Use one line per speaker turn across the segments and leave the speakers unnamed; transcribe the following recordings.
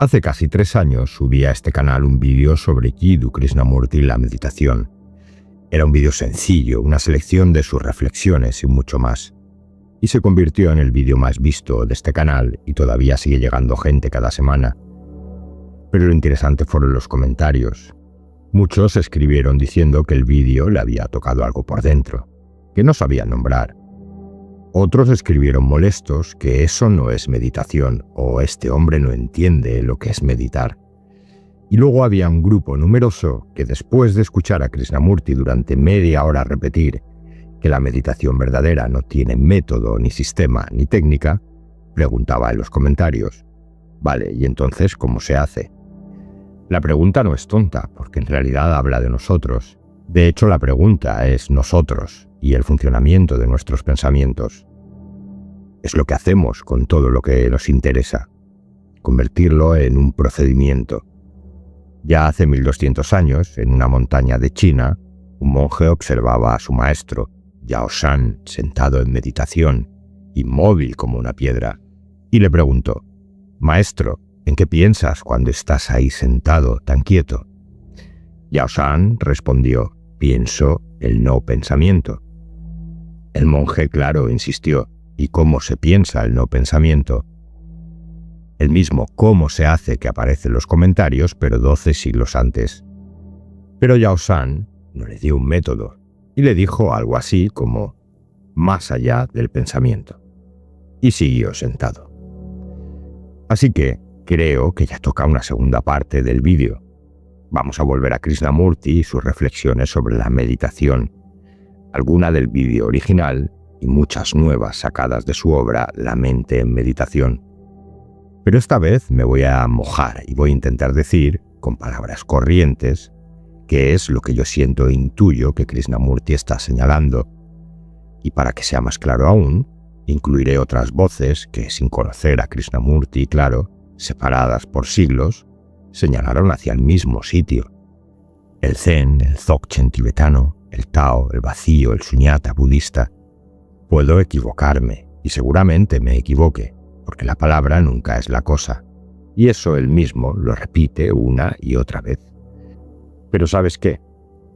Hace casi 3 años subí a este canal un vídeo sobre Jiddu Krishnamurti y la meditación. Era un vídeo sencillo, una selección de sus reflexiones y mucho más. Y se convirtió en el vídeo más visto de este canal y todavía sigue llegando gente cada semana. Pero lo interesante fueron los comentarios. Muchos escribieron diciendo que el vídeo le había tocado algo por dentro, que no sabían nombrar. Otros escribieron molestos que eso no es meditación o este hombre no entiende lo que es meditar. Y luego había un grupo numeroso que después de escuchar a Krishnamurti durante media hora repetir que la meditación verdadera no tiene método, ni sistema, ni técnica, preguntaba en los comentarios: vale, ¿y entonces cómo se hace? La pregunta no es tonta, porque en realidad habla de nosotros. De hecho, la pregunta es nosotros y el funcionamiento de nuestros pensamientos. Es lo que hacemos con todo lo que nos interesa, convertirlo en un procedimiento. Ya hace 1200 años, en una montaña de China, un monje observaba a su maestro, Yao Shan, sentado en meditación, inmóvil como una piedra, y le preguntó: «Maestro, ¿en qué piensas cuando estás ahí sentado tan quieto?» Yao Shan respondió: «Pienso el no pensamiento». El monje, claro, insistió: «¿Y cómo se piensa el no pensamiento?» El mismo cómo se hace que aparece en los comentarios, pero 12 siglos antes. Pero Yao Shan no le dio un método y le dijo algo así como: «más allá del pensamiento». Y siguió sentado. Así que creo que ya toca una segunda parte del vídeo. Vamos a volver a Krishnamurti y sus reflexiones sobre la meditación, alguna del vídeo original y muchas nuevas sacadas de su obra La mente en meditación. Pero esta vez me voy a mojar y voy a intentar decir, con palabras corrientes, qué es lo que yo siento e intuyo que Krishnamurti está señalando. Y para que sea más claro aún, incluiré otras voces que, sin conocer a Krishnamurti, claro, separadas por siglos, señalaron hacia el mismo sitio. El Zen, el Dzogchen tibetano, el Tao, el vacío, el Sunyata budista. Puedo equivocarme, y seguramente me equivoque, porque la palabra nunca es la cosa, y eso él mismo lo repite una y otra vez. Pero ¿sabes qué?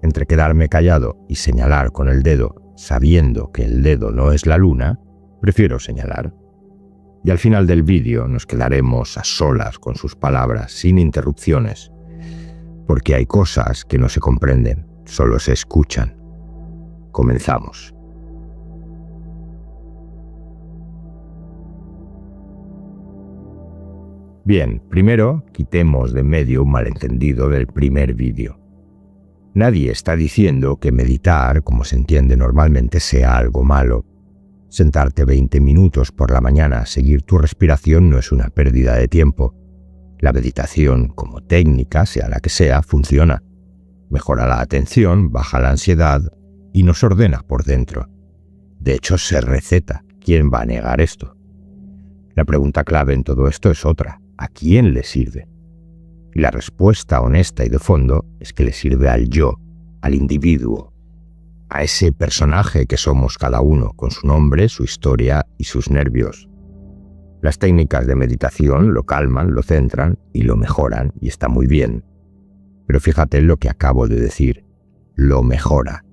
Entre quedarme callado y señalar con el dedo, sabiendo que el dedo no es la luna, prefiero señalar. Y al final del vídeo nos quedaremos a solas con sus palabras, sin interrupciones, porque hay cosas que no se comprenden, solo se escuchan. Comenzamos. Bien, primero quitemos de medio un malentendido del primer vídeo. Nadie está diciendo que meditar, como se entiende normalmente, sea algo malo. Sentarte 20 minutos por la mañana a seguir tu respiración no es una pérdida de tiempo. La meditación, como técnica, sea la que sea, funciona. Mejora la atención, baja la ansiedad y nos ordena por dentro. De hecho, se receta. ¿Quién va a negar esto? La pregunta clave en todo esto es otra: ¿a quién le sirve? Y la respuesta honesta y de fondo es que le sirve al yo, al individuo, a ese personaje que somos cada uno, con su nombre, su historia y sus nervios. Las técnicas de meditación lo calman, lo centran y lo mejoran, y está muy bien. Pero fíjate en lo que acabo de decir: lo mejora.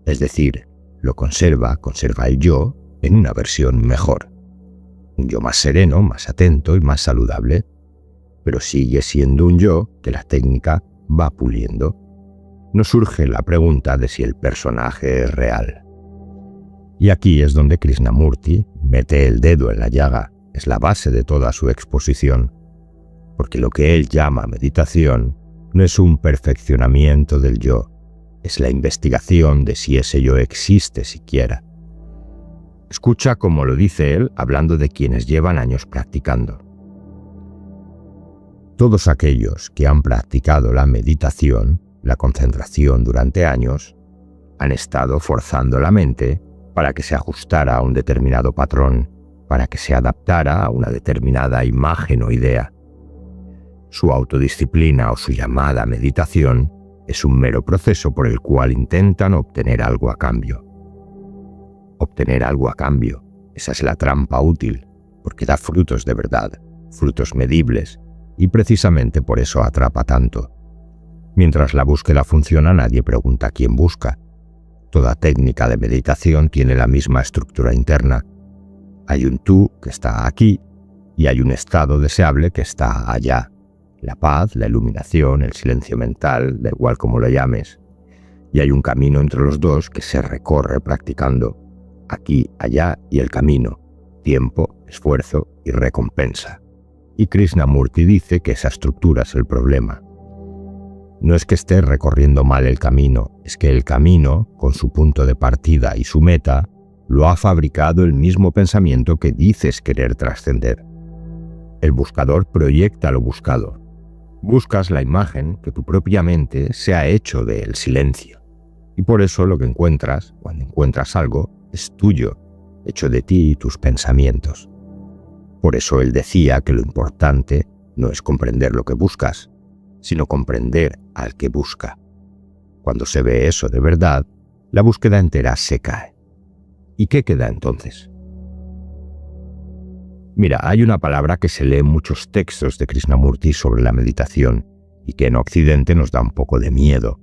Es decir, lo conserva el yo en una versión mejor. Un yo más sereno, más atento y más saludable, pero sigue siendo un yo que la técnica va puliendo. No surge la pregunta de si el personaje es real. Y aquí es donde Krishnamurti mete el dedo en la llaga, es la base de toda su exposición, porque lo que él llama meditación no es un perfeccionamiento del yo, es la investigación de si ese yo existe siquiera. Escucha cómo lo dice él hablando de quienes llevan años practicando. Todos aquellos que han practicado la meditación, la concentración durante años, han estado forzando la mente para que se ajustara a un determinado patrón, para que se adaptara a una determinada imagen o idea. Su autodisciplina o su llamada meditación es un mero proceso por el cual intentan obtener algo a cambio. Obtener algo a cambio, esa es la trampa útil, porque da frutos de verdad, frutos medibles, y precisamente por eso atrapa tanto. Mientras la búsqueda funciona, nadie pregunta quién busca. Toda técnica de meditación tiene la misma estructura interna. Hay un tú que está aquí y hay un estado deseable que está allá. La paz, la iluminación, el silencio mental, da igual como lo llames. Y hay un camino entre los dos que se recorre practicando. Aquí, allá y el camino. Tiempo, esfuerzo y recompensa. Y Krishnamurti dice que esa estructura es el problema. No es que estés recorriendo mal el camino, es que el camino, con su punto de partida y su meta, lo ha fabricado el mismo pensamiento que dices querer trascender. El buscador proyecta lo buscado. Buscas la imagen que tu propia mente se ha hecho del silencio. Y por eso lo que encuentras, cuando encuentras algo, es tuyo, hecho de ti y tus pensamientos. Por eso él decía que lo importante no es comprender lo que buscas, sino comprender al que busca. Cuando se ve eso de verdad, la búsqueda entera se cae. ¿Y qué queda entonces? Mira, hay una palabra que se lee en muchos textos de Krishnamurti sobre la meditación y que en Occidente nos da un poco de miedo: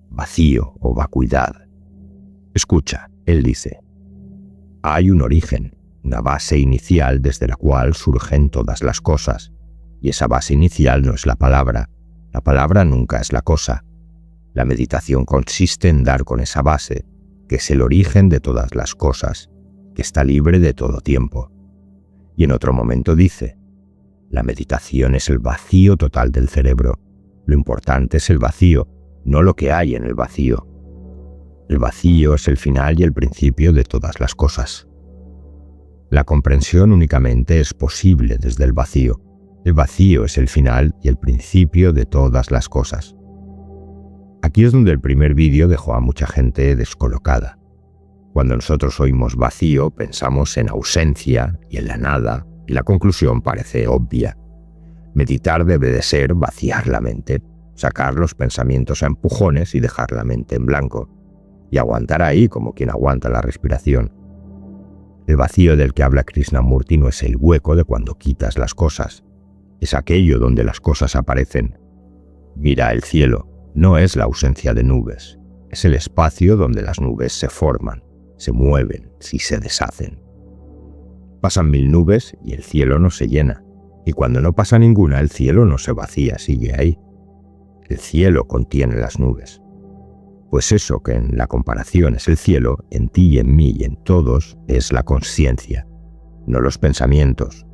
vacío o vacuidad. Escucha, él dice: hay un origen, una base inicial desde la cual surgen todas las cosas, y esa base inicial no es la palabra nunca es la cosa. La meditación consiste en dar con esa base, que es el origen de todas las cosas, que está libre de todo tiempo. Y en otro momento dice: la meditación es el vacío total del cerebro. Lo importante es el vacío, no lo que hay en el vacío. El vacío es el final y el principio de todas las cosas. La comprensión únicamente es posible desde el vacío. El vacío es el final y el principio de todas las cosas. Aquí es donde el primer vídeo dejó a mucha gente descolocada. Cuando nosotros oímos vacío, pensamos en ausencia y en la nada, y la conclusión parece obvia. Meditar debe de ser vaciar la mente, sacar los pensamientos a empujones y dejar la mente en blanco, y aguantar ahí como quien aguanta la respiración. El vacío del que habla Krishnamurti no es el hueco de cuando quitas las cosas, es aquello donde las cosas aparecen. Mira el cielo, no es la ausencia de nubes, es el espacio donde las nubes se forman, se mueven y se deshacen. Pasan 1000 nubes y el cielo no se llena, y cuando no pasa ninguna el cielo no se vacía, sigue ahí. El cielo contiene las nubes. Pues eso que en la comparación es el cielo, en ti y en mí y en todos es la consciencia, no los pensamientos,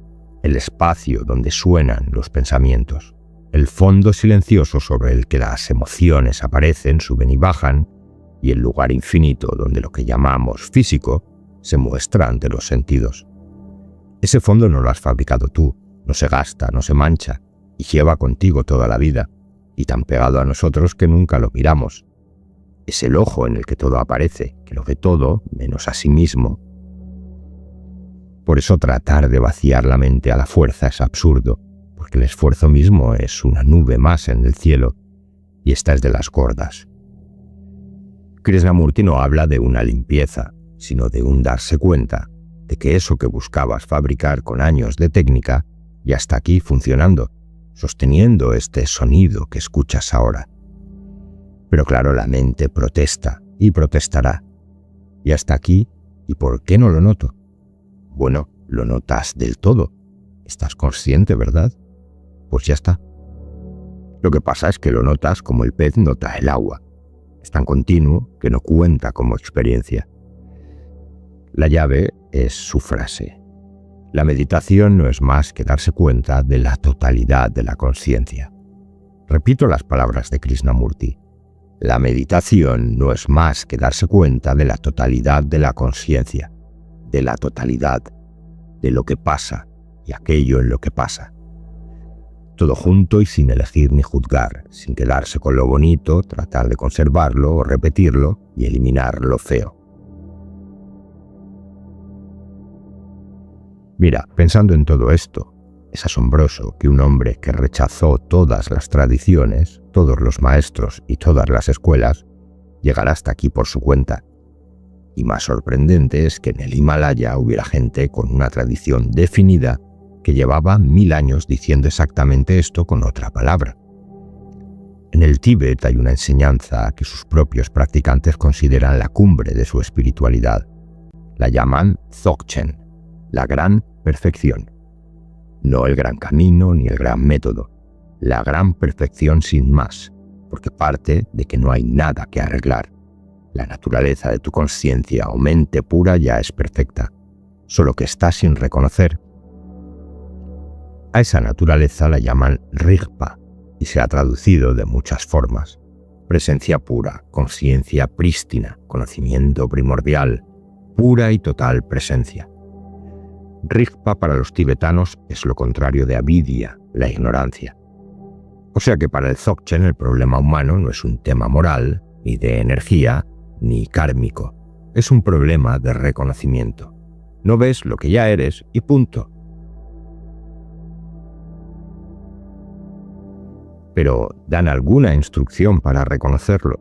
el espacio donde suenan los pensamientos, el fondo silencioso sobre el que las emociones aparecen, suben y bajan, y el lugar infinito donde lo que llamamos físico se muestra ante los sentidos. Ese fondo no lo has fabricado tú, no se gasta, no se mancha, y lleva contigo toda la vida, y tan pegado a nosotros que nunca lo miramos. Es el ojo en el que todo aparece, que lo ve todo menos a sí mismo. Por eso tratar de vaciar la mente a la fuerza es absurdo, porque el esfuerzo mismo es una nube más en el cielo, y esta es de las gordas. Krishnamurti no habla de una limpieza, sino de un darse cuenta de que eso que buscabas fabricar con años de técnica ya está aquí funcionando, sosteniendo este sonido que escuchas ahora. Pero claro, la mente protesta y protestará. Y hasta aquí, ¿y por qué no lo noto? Bueno, lo notas del todo. Estás consciente, ¿verdad? Pues ya está. Lo que pasa es que lo notas como el pez nota el agua. Es tan continuo que no cuenta como experiencia. La llave es su frase. La meditación no es más que darse cuenta de la totalidad de la consciencia. Repito las palabras de Krishnamurti. La meditación no es más que darse cuenta de la totalidad de la consciencia, de la totalidad, de lo que pasa y aquello en lo que pasa. Todo junto y sin elegir ni juzgar, sin quedarse con lo bonito, tratar de conservarlo o repetirlo y eliminar lo feo. Mira, pensando en todo esto, es asombroso que un hombre que rechazó todas las tradiciones, todos los maestros y todas las escuelas, llegara hasta aquí por su cuenta. Y más sorprendente es que en el Himalaya hubiera gente con una tradición definida que llevaba 1000 años diciendo exactamente esto con otra palabra. En el Tíbet hay una enseñanza que sus propios practicantes consideran la cumbre de su espiritualidad. La llaman Dzogchen, la gran perfección. No el gran camino ni el gran método, la gran perfección sin más, porque parte de que no hay nada que arreglar. La naturaleza de tu conciencia o mente pura ya es perfecta, solo que está sin reconocer. A esa naturaleza la llaman Rigpa y se ha traducido de muchas formas. Presencia pura, conciencia prístina, conocimiento primordial, pura y total presencia. Rigpa para los tibetanos es lo contrario de avidya, la ignorancia. O sea que para el Dzogchen el problema humano no es un tema moral, ni de energía, ni kármico. Es un problema de reconocimiento. No ves lo que ya eres y punto. Pero ¿dan alguna instrucción para reconocerlo?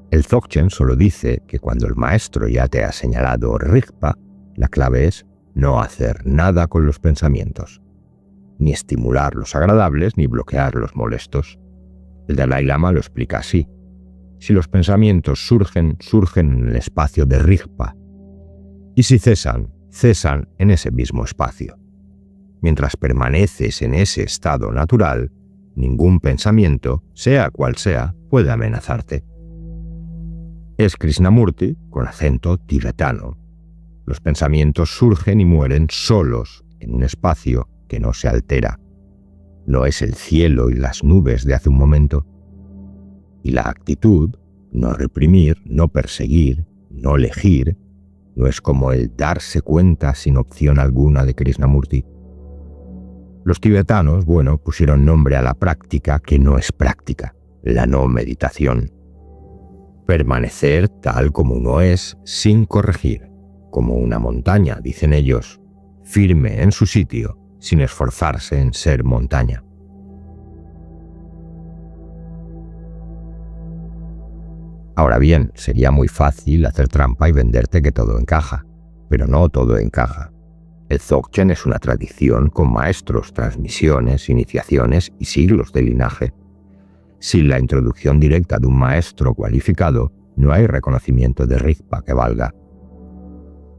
El Dzogchen solo dice que cuando el maestro ya te ha señalado Rigpa, la clave es no hacer nada con los pensamientos, ni estimular los agradables ni bloquear los molestos. El Dalai Lama lo explica así. Si los pensamientos surgen en el espacio de Rigpa, y si cesan en ese mismo espacio. Mientras permaneces en ese estado natural, ningún pensamiento, sea cual sea, puede amenazarte. Es Krishnamurti con acento tibetano. Los pensamientos surgen y mueren solos en un espacio que no se altera. No es el cielo y las nubes de hace un momento. Y la actitud, no reprimir, no perseguir, no elegir, no es como el darse cuenta sin opción alguna de Krishnamurti. Los tibetanos, pusieron nombre a la práctica que no es práctica, la no meditación. Permanecer tal como uno es, sin corregir, como una montaña, dicen ellos, firme en su sitio, sin esforzarse en ser montaña. Ahora bien, sería muy fácil hacer trampa y venderte que todo encaja, pero no todo encaja. El Dzogchen es una tradición con maestros, transmisiones, iniciaciones y siglos de linaje. Sin la introducción directa de un maestro cualificado, no hay reconocimiento de Rigpa que valga.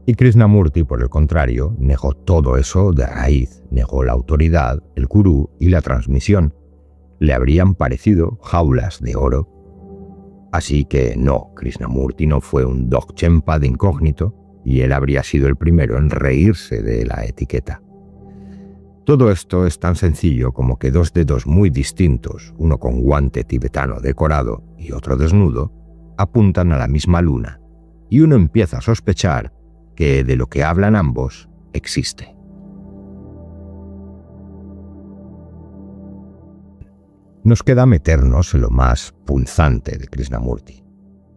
Y Krishnamurti, por el contrario, negó todo eso de raíz, negó la autoridad, el gurú y la transmisión. Le habrían parecido jaulas de oro. Así que no, Krishnamurti no fue un Dzogchenpa de incógnito, y él habría sido el primero en reírse de la etiqueta. Todo esto es tan sencillo como que dos dedos muy distintos, uno con guante tibetano decorado y otro desnudo, apuntan a la misma luna, y uno empieza a sospechar que de lo que hablan ambos existe. Nos queda meternos en lo más punzante de Krishnamurti.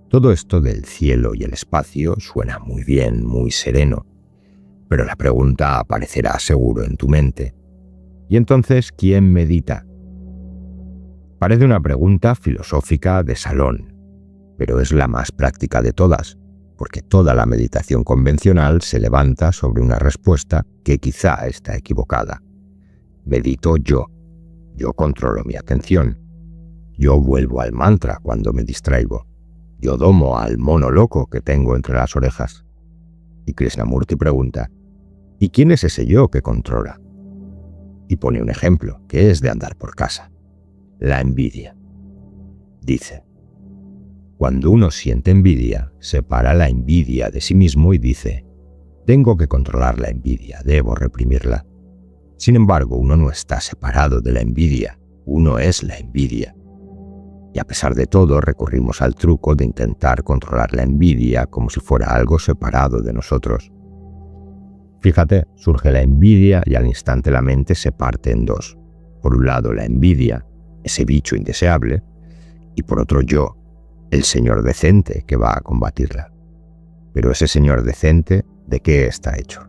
Todo esto del cielo y el espacio suena muy bien, muy sereno, pero la pregunta aparecerá seguro en tu mente. ¿Y entonces quién medita? Parece una pregunta filosófica de salón, pero es la más práctica de todas, porque toda la meditación convencional se levanta sobre una respuesta que quizá está equivocada. Medito yo controlo mi atención, yo vuelvo al mantra cuando me distraigo. Yo domo al mono loco que tengo entre las orejas. Y Krishnamurti pregunta, ¿y quién es ese yo que controla? Y pone un ejemplo, que es de andar por casa. La envidia. Dice, cuando uno siente envidia, separa la envidia de sí mismo y dice, tengo que controlar la envidia, debo reprimirla. Sin embargo, uno no está separado de la envidia, uno es la envidia. Y a pesar de todo, recurrimos al truco de intentar controlar la envidia como si fuera algo separado de nosotros. Fíjate, surge la envidia y al instante la mente se parte en dos. Por un lado la envidia, ese bicho indeseable, y por otro yo, el señor decente que va a combatirla. Pero ese señor decente, ¿de qué está hecho?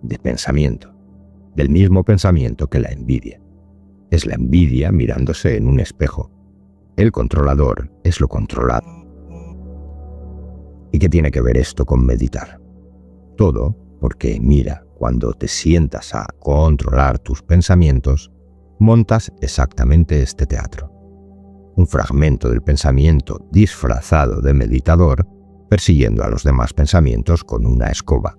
De pensamiento, del mismo pensamiento que la envidia. Es la envidia mirándose en un espejo. El controlador es lo controlado. ¿Y qué tiene que ver esto con meditar? Todo porque, mira, cuando te sientas a controlar tus pensamientos, montas exactamente este teatro. Un fragmento del pensamiento disfrazado de meditador persiguiendo a los demás pensamientos con una escoba.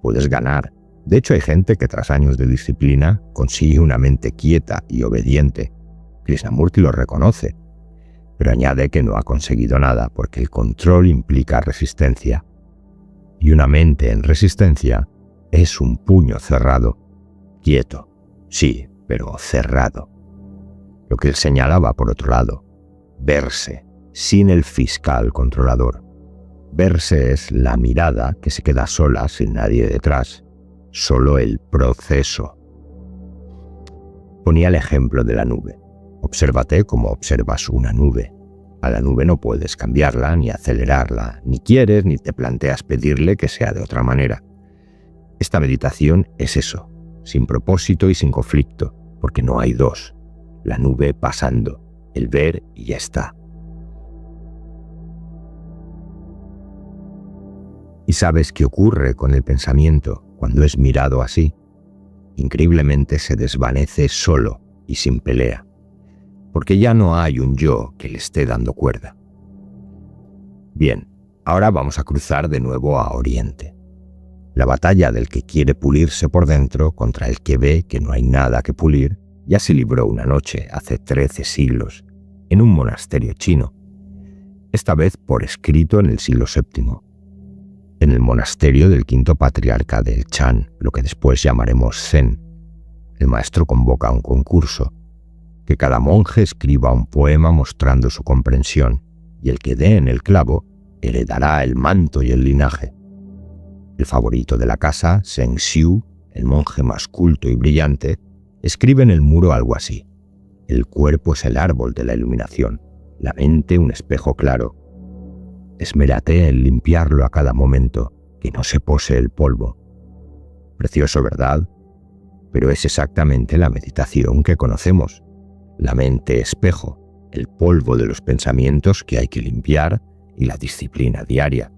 Puedes ganar. De hecho, hay gente que tras años de disciplina consigue una mente quieta y obediente. Krishnamurti lo reconoce, pero añade que no ha conseguido nada porque el control implica resistencia. Y una mente en resistencia es un puño cerrado. Quieto, sí, pero cerrado. Lo que él señalaba, por otro lado, verse, sin el fiscal controlador. Verse es la mirada que se queda sola sin nadie detrás, solo el proceso. Ponía el ejemplo de la nube. Obsérvate como observas una nube. A la nube no puedes cambiarla ni acelerarla, ni quieres ni te planteas pedirle que sea de otra manera. Esta meditación es eso, sin propósito y sin conflicto, porque no hay dos. La nube pasando, el ver y ya está. ¿Y sabes qué ocurre con el pensamiento cuando es mirado así? Increíblemente se desvanece solo y sin pelea, porque ya no hay un yo que le esté dando cuerda. Bien, ahora vamos a cruzar de nuevo a Oriente. La batalla del que quiere pulirse por dentro contra el que ve que no hay nada que pulir ya se libró una noche hace 13 siglos, en un monasterio chino, esta vez por escrito en el siglo VII. En el monasterio del quinto patriarca del Chan, lo que después llamaremos Zen, el maestro convoca un concurso, que cada monje escriba un poema mostrando su comprensión, y el que dé en el clavo heredará el manto y el linaje. El favorito de la casa, Zheng Xiu, el monje más culto y brillante, escribe en el muro algo así: el cuerpo es el árbol de la iluminación, la mente un espejo claro. Esmérate en limpiarlo a cada momento, que no se pose el polvo. Precioso, ¿verdad? Pero es exactamente la meditación que conocemos. La mente espejo, el polvo de los pensamientos que hay que limpiar y la disciplina diaria.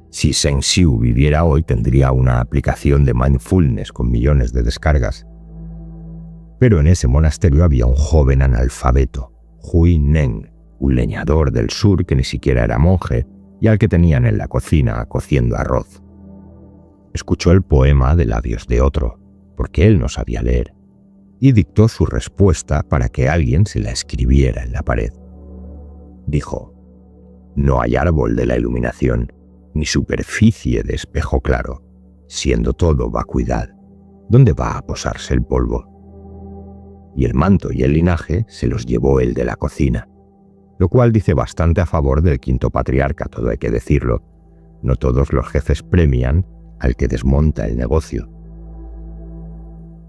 Si Zheng Xiu viviera hoy tendría una aplicación de mindfulness con millones de descargas. Pero en ese monasterio había un joven analfabeto, Hui Neng, un leñador del sur que ni siquiera era monje y al que tenían en la cocina cociendo arroz. Escuchó el poema de labios de otro, porque él no sabía leer, y dictó su respuesta para que alguien se la escribiera en la pared. Dijo: no hay árbol de la iluminación, ni superficie de espejo claro, siendo todo vacuidad. ¿Dónde va a posarse el polvo? Y el manto y el linaje se los llevó el de la cocina, lo cual dice bastante a favor del quinto patriarca, todo hay que decirlo. No todos los jefes premian al que desmonta el negocio.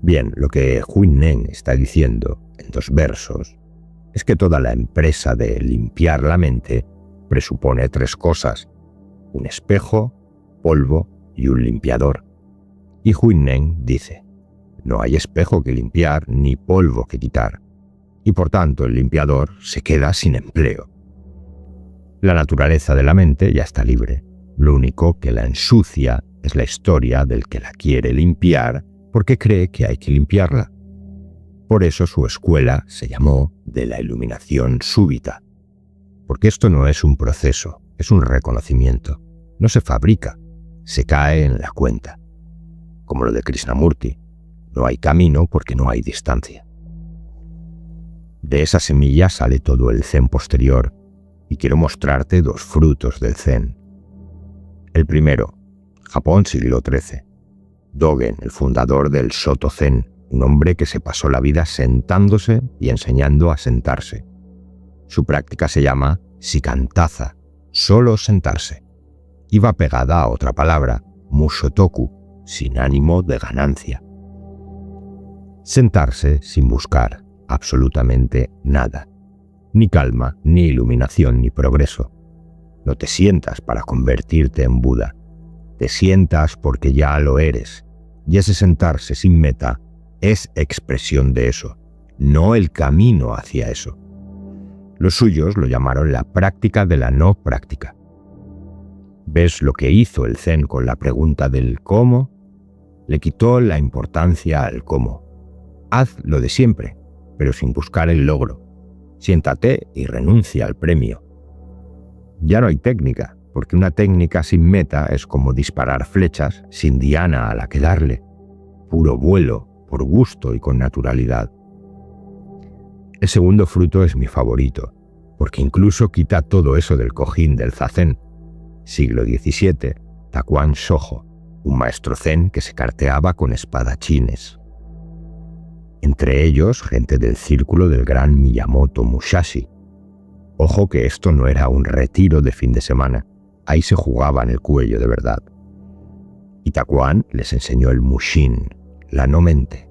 Bien, lo que Hui Neng está diciendo en 2 versos es que toda la empresa de limpiar la mente presupone 3 cosas: un espejo, polvo y un limpiador. Y Hui Neng dice: no hay espejo que limpiar ni polvo que quitar, y por tanto el limpiador se queda sin empleo. La naturaleza de la mente ya está libre. Lo único que la ensucia es la historia del que la quiere limpiar porque cree que hay que limpiarla. Por eso su escuela se llamó de la iluminación súbita. Porque esto no es un proceso, es un reconocimiento. No se fabrica, se cae en la cuenta. Como lo de Krishnamurti, no hay camino porque no hay distancia. De esa semilla sale todo el Zen posterior, y quiero mostrarte 2 frutos del Zen. El primero, Japón siglo XIII. Dogen, el fundador del Soto Zen, un hombre que se pasó la vida sentándose y enseñando a sentarse. Su práctica se llama shikantaza, solo sentarse. Y va pegada a otra palabra, mushotoku, sin ánimo de ganancia. Sentarse sin buscar absolutamente nada, ni calma, ni iluminación, ni progreso. No te sientas para convertirte en Buda, te sientas porque ya lo eres, y ese sentarse sin meta es expresión de eso, no el camino hacia eso. Los suyos lo llamaron la práctica de la no práctica. ¿Ves lo que hizo el Zen con la pregunta del cómo? Le quitó la importancia al cómo. Haz lo de siempre, pero sin buscar el logro. Siéntate y renuncia al premio. Ya no hay técnica, porque una técnica sin meta es como disparar flechas sin diana a la que darle. Puro vuelo, por gusto y con naturalidad. El segundo fruto es mi favorito, porque incluso quita todo eso del cojín del zazen. Siglo XVII, Takuan Shōjo, un maestro zen que se carteaba con espadachines. Entre ellos, gente del círculo del gran Miyamoto Musashi. Ojo que esto no era un retiro de fin de semana, ahí se jugaban el cuello de verdad. Y Takuan les enseñó el Mushin, la no mente,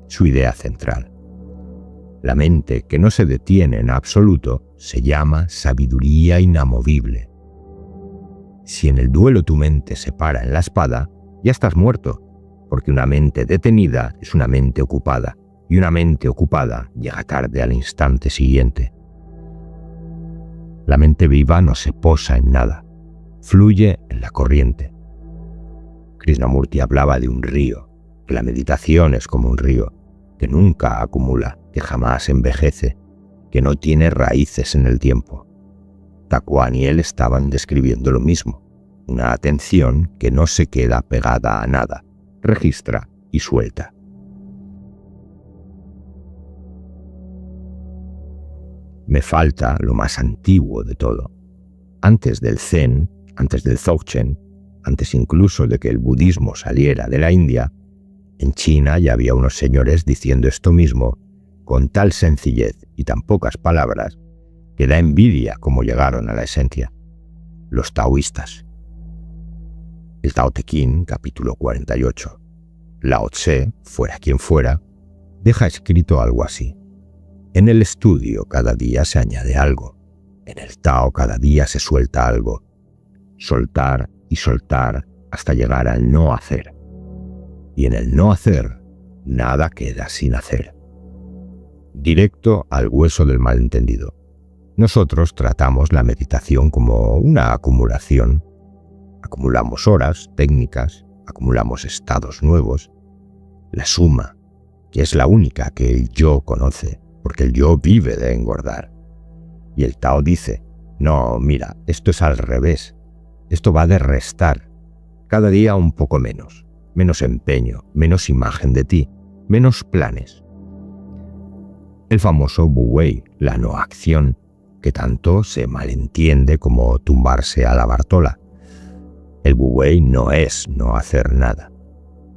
su idea central. La mente que no se detiene en absoluto se llama sabiduría inamovible. Si en el duelo tu mente se para en la espada, ya estás muerto, porque una mente detenida es una mente ocupada, y una mente ocupada llega tarde al instante siguiente. La mente viva no se posa en nada, fluye en la corriente. Krishnamurti hablaba de un río, que la meditación es como un río, que nunca acumula, que jamás envejece, que no tiene raíces en el tiempo. Takuan y él estaban describiendo lo mismo, una atención que no se queda pegada a nada, registra y suelta. Me falta lo más antiguo de todo. Antes del Zen, antes del Dzogchen, antes incluso de que el budismo saliera de la India, en China ya había unos señores diciendo esto mismo con tal sencillez y tan pocas palabras que da envidia cómo llegaron a la esencia. Los taoístas. El Tao Te Ching, capítulo 48. Lao Tse, fuera quien fuera, deja escrito algo así. En el estudio cada día se añade algo. En el Tao cada día se suelta algo. Soltar y soltar hasta llegar al no hacer. Y en el no hacer, nada queda sin hacer. Directo al hueso del malentendido. Nosotros tratamos la meditación como una acumulación. Acumulamos horas, técnicas, acumulamos estados nuevos. La suma, que es la única que el yo conoce, porque el yo vive de engordar. Y el Tao dice, no, mira, esto es al revés. Esto va de restar. Cada día un poco menos. Menos empeño, menos imagen de ti, menos planes. El famoso Wu Wei, la no acción, que tanto se malentiende como tumbarse a la Bartola. El Wu Wei no es no hacer nada.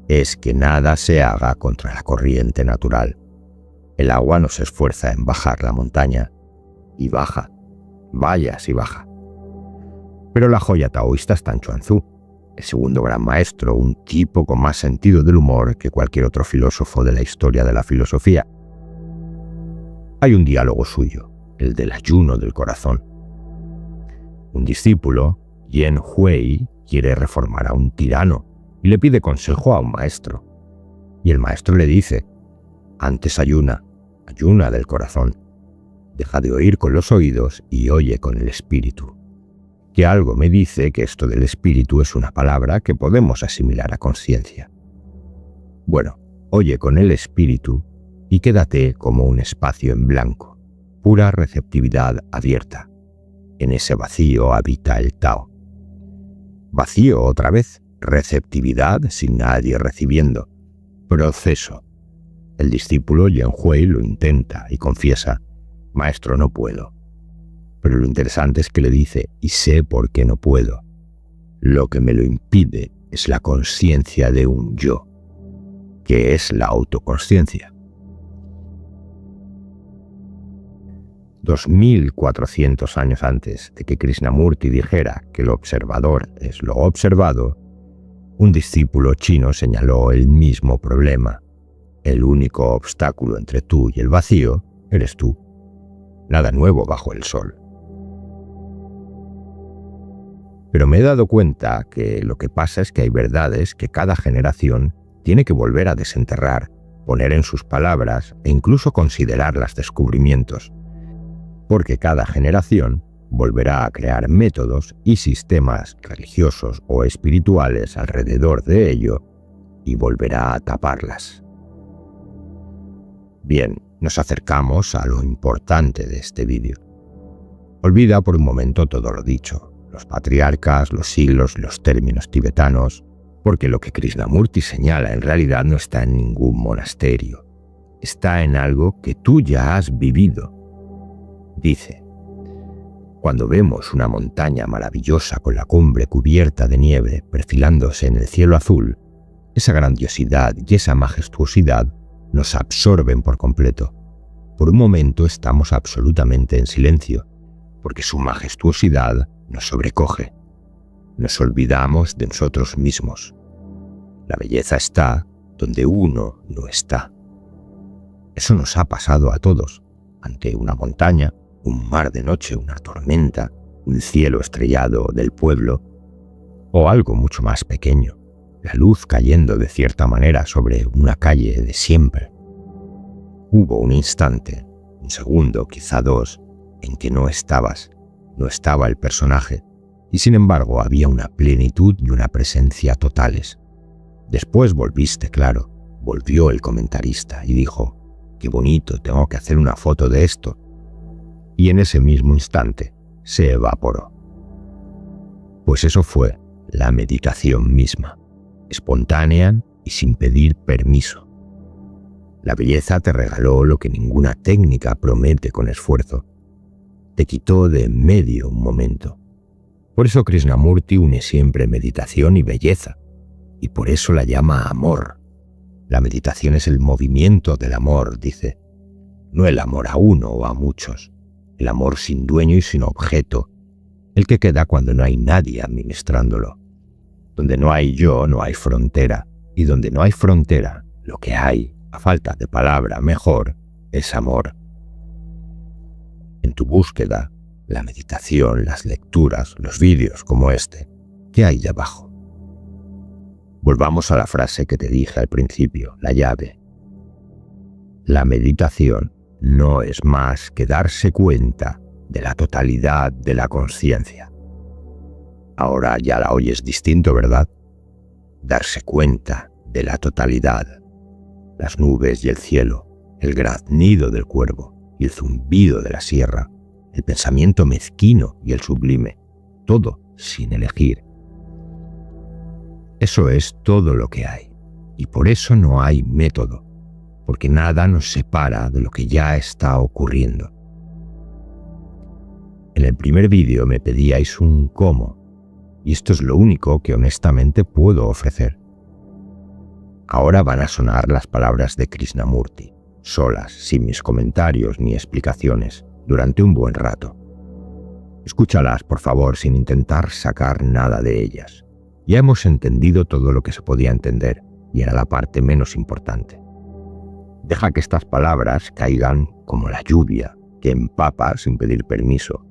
Es que nada se haga contra la corriente natural. El agua no se esfuerza en bajar la montaña. Y baja. Vaya si baja. Pero la joya taoísta está en Chuang Tzu, el segundo gran maestro, un tipo con más sentido del humor que cualquier otro filósofo de la historia de la filosofía. Hay un diálogo suyo, el del ayuno del corazón. Un discípulo, Yen Hui, quiere reformar a un tirano y le pide consejo a un maestro. Y el maestro le dice, antes ayuna, ayuna del corazón. Deja de oír con los oídos y oye con el espíritu. Que algo me dice que esto del espíritu es una palabra que podemos asimilar a conciencia. Bueno, oye con el espíritu y quédate como un espacio en blanco, pura receptividad abierta. En ese vacío habita el Tao. Vacío otra vez, receptividad sin nadie recibiendo. Proceso. El discípulo Yen Hui lo intenta y confiesa, maestro, no puedo. Pero lo interesante es que le dice, y sé por qué no puedo. Lo que me lo impide es la conciencia de un yo, que es la autoconsciencia. 2400 años antes de que Krishnamurti dijera que lo observador es lo observado, un discípulo chino señaló el mismo problema. El único obstáculo entre tú y el vacío eres tú. Nada nuevo bajo el sol. Pero me he dado cuenta que lo que pasa es que hay verdades que cada generación tiene que volver a desenterrar, poner en sus palabras e incluso considerarlas descubrimientos. Porque cada generación volverá a crear métodos y sistemas religiosos o espirituales alrededor de ello y volverá a taparlas. Bien, nos acercamos a lo importante de este vídeo. Olvida por un momento todo lo dicho, los patriarcas, los siglos, los términos tibetanos, porque lo que Krishnamurti señala en realidad no está en ningún monasterio, está en algo que tú ya has vivido. Dice: cuando vemos una montaña maravillosa con la cumbre cubierta de nieve perfilándose en el cielo azul, esa grandiosidad y esa majestuosidad nos absorben por completo. Por un momento estamos absolutamente en silencio, porque su majestuosidad nos sobrecoge. Nos olvidamos de nosotros mismos. La belleza está donde uno no está. Eso nos ha pasado a todos, ante una montaña, un mar de noche, una tormenta, un cielo estrellado del pueblo, o algo mucho más pequeño, la luz cayendo de cierta manera sobre una calle de siempre. Hubo un instante, un segundo, quizá dos, en que no estaba el personaje, y sin embargo había una plenitud y una presencia totales. Después volviste, claro, volvió el comentarista y dijo: «Qué bonito, tengo que hacer una foto de esto». Y en ese mismo instante se evaporó. Pues eso fue la meditación misma, espontánea y sin pedir permiso. La belleza te regaló lo que ninguna técnica promete con esfuerzo. Te quitó de en medio un momento. Por eso Krishnamurti une siempre meditación y belleza, y por eso la llama amor. La meditación es el movimiento del amor, dice, no el amor a uno o a muchos, el amor sin dueño y sin objeto, el que queda cuando no hay nadie administrándolo. Donde no hay yo, no hay frontera, y donde no hay frontera, lo que hay, a falta de palabra mejor, es amor. En tu búsqueda, la meditación, las lecturas, los vídeos como este, ¿qué hay debajo? Volvamos a la frase que te dije al principio, la llave. La meditación no es más que darse cuenta de la totalidad de la conciencia. Ahora ya la oyes distinto, ¿verdad? Darse cuenta de la totalidad. Las nubes y el cielo, el graznido del cuervo y el zumbido de la sierra, el pensamiento mezquino y el sublime, todo sin elegir. Eso es todo lo que hay, y por eso no hay método, porque nada nos separa de lo que ya está ocurriendo. En el primer vídeo me pedíais un cómo, y esto es lo único que honestamente puedo ofrecer. Ahora van a sonar las palabras de Krishnamurti, solas, sin mis comentarios ni explicaciones, durante un buen rato. Escúchalas, por favor, sin intentar sacar nada de ellas. Ya hemos entendido todo lo que se podía entender, y era la parte menos importante. Deja que estas palabras caigan como la lluvia, que empapa sin pedir permiso.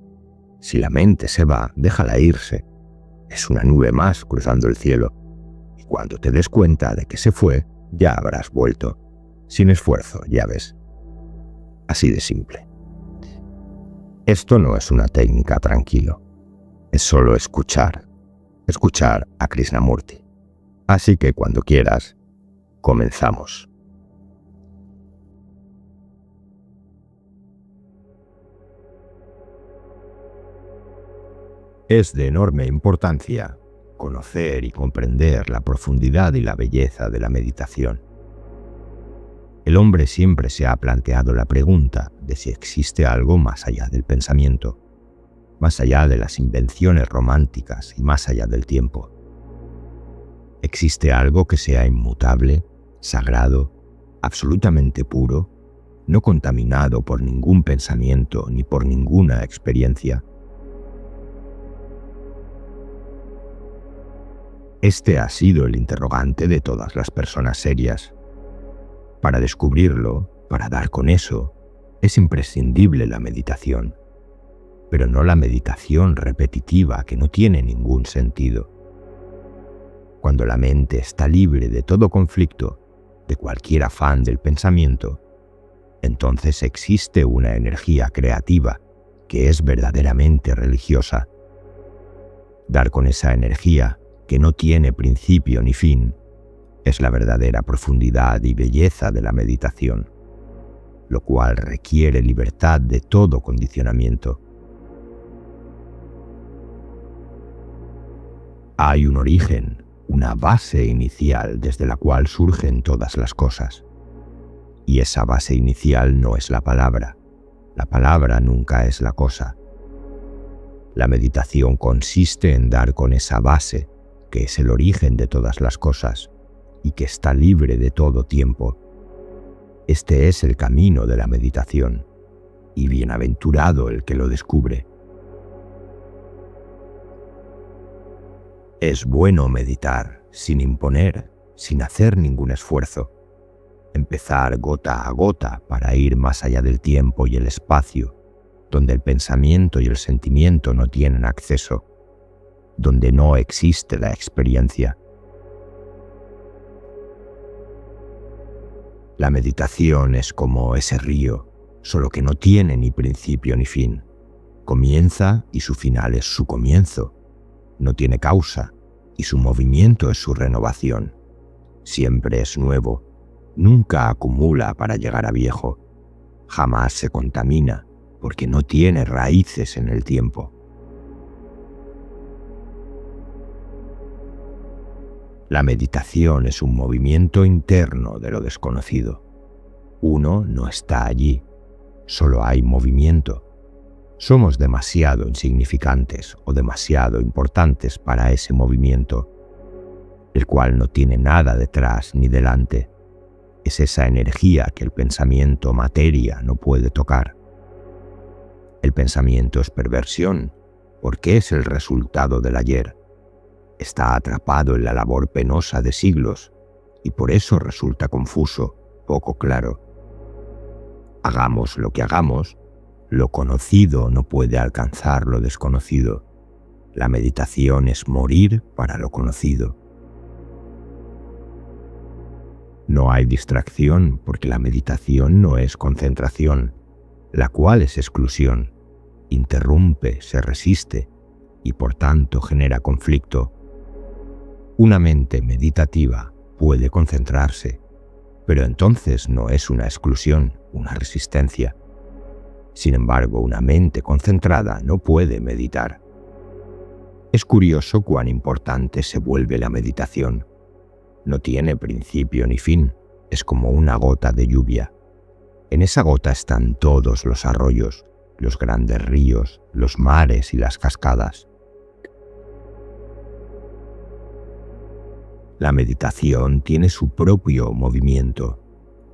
Si la mente se va, déjala irse. Es una nube más cruzando el cielo, y cuando te des cuenta de que se fue, ya habrás vuelto. Sin esfuerzo, ya ves. Así de simple. Esto no es una técnica, tranquilo. Es solo escuchar a Krishnamurti. Así que cuando quieras, comenzamos. Es de enorme importancia conocer y comprender la profundidad y la belleza de la meditación. El hombre siempre se ha planteado la pregunta de si existe algo más allá del pensamiento, más allá de las invenciones románticas y más allá del tiempo. ¿Existe algo que sea inmutable, sagrado, absolutamente puro, no contaminado por ningún pensamiento ni por ninguna experiencia? Este ha sido el interrogante de todas las personas serias. Para descubrirlo, para dar con eso, es imprescindible la meditación, pero no la meditación repetitiva que no tiene ningún sentido. Cuando la mente está libre de todo conflicto, de cualquier afán del pensamiento, entonces existe una energía creativa que es verdaderamente religiosa. Dar con esa energía que no tiene principio ni fin es la verdadera profundidad y belleza de la meditación, lo cual requiere libertad de todo condicionamiento. Hay un origen, una base inicial desde la cual surgen todas las cosas. Y esa base inicial no es la palabra nunca es la cosa. La meditación consiste en dar con esa base, que es el origen de todas las cosas, y que está libre de todo tiempo. Este es el camino de la meditación, y bienaventurado el que lo descubre. Es bueno meditar, sin imponer, sin hacer ningún esfuerzo. Empezar gota a gota para ir más allá del tiempo y el espacio, donde el pensamiento y el sentimiento no tienen acceso, donde no existe la experiencia. La meditación es como ese río, solo que no tiene ni principio ni fin. Comienza y su final es su comienzo. No tiene causa y su movimiento es su renovación. Siempre es nuevo, nunca acumula para llegar a viejo, jamás se contamina porque no tiene raíces en el tiempo. La meditación es un movimiento interno de lo desconocido. Uno no está allí, solo hay movimiento. Somos demasiado insignificantes o demasiado importantes para ese movimiento, el cual no tiene nada detrás ni delante. Es esa energía que el pensamiento materia no puede tocar. El pensamiento es perversión, porque es el resultado del ayer. Está atrapado en la labor penosa de siglos y por eso resulta confuso, poco claro. Hagamos lo que hagamos, lo conocido no puede alcanzar lo desconocido. La meditación es morir para lo conocido. No hay distracción porque la meditación no es concentración, la cual es exclusión, interrumpe, se resiste y por tanto genera conflicto. Una mente meditativa puede concentrarse, pero entonces no es una exclusión, una resistencia. Sin embargo, una mente concentrada no puede meditar. Es curioso cuán importante se vuelve la meditación. No tiene principio ni fin, es como una gota de lluvia. En esa gota están todos los arroyos, los grandes ríos, los mares y las cascadas. La meditación tiene su propio movimiento.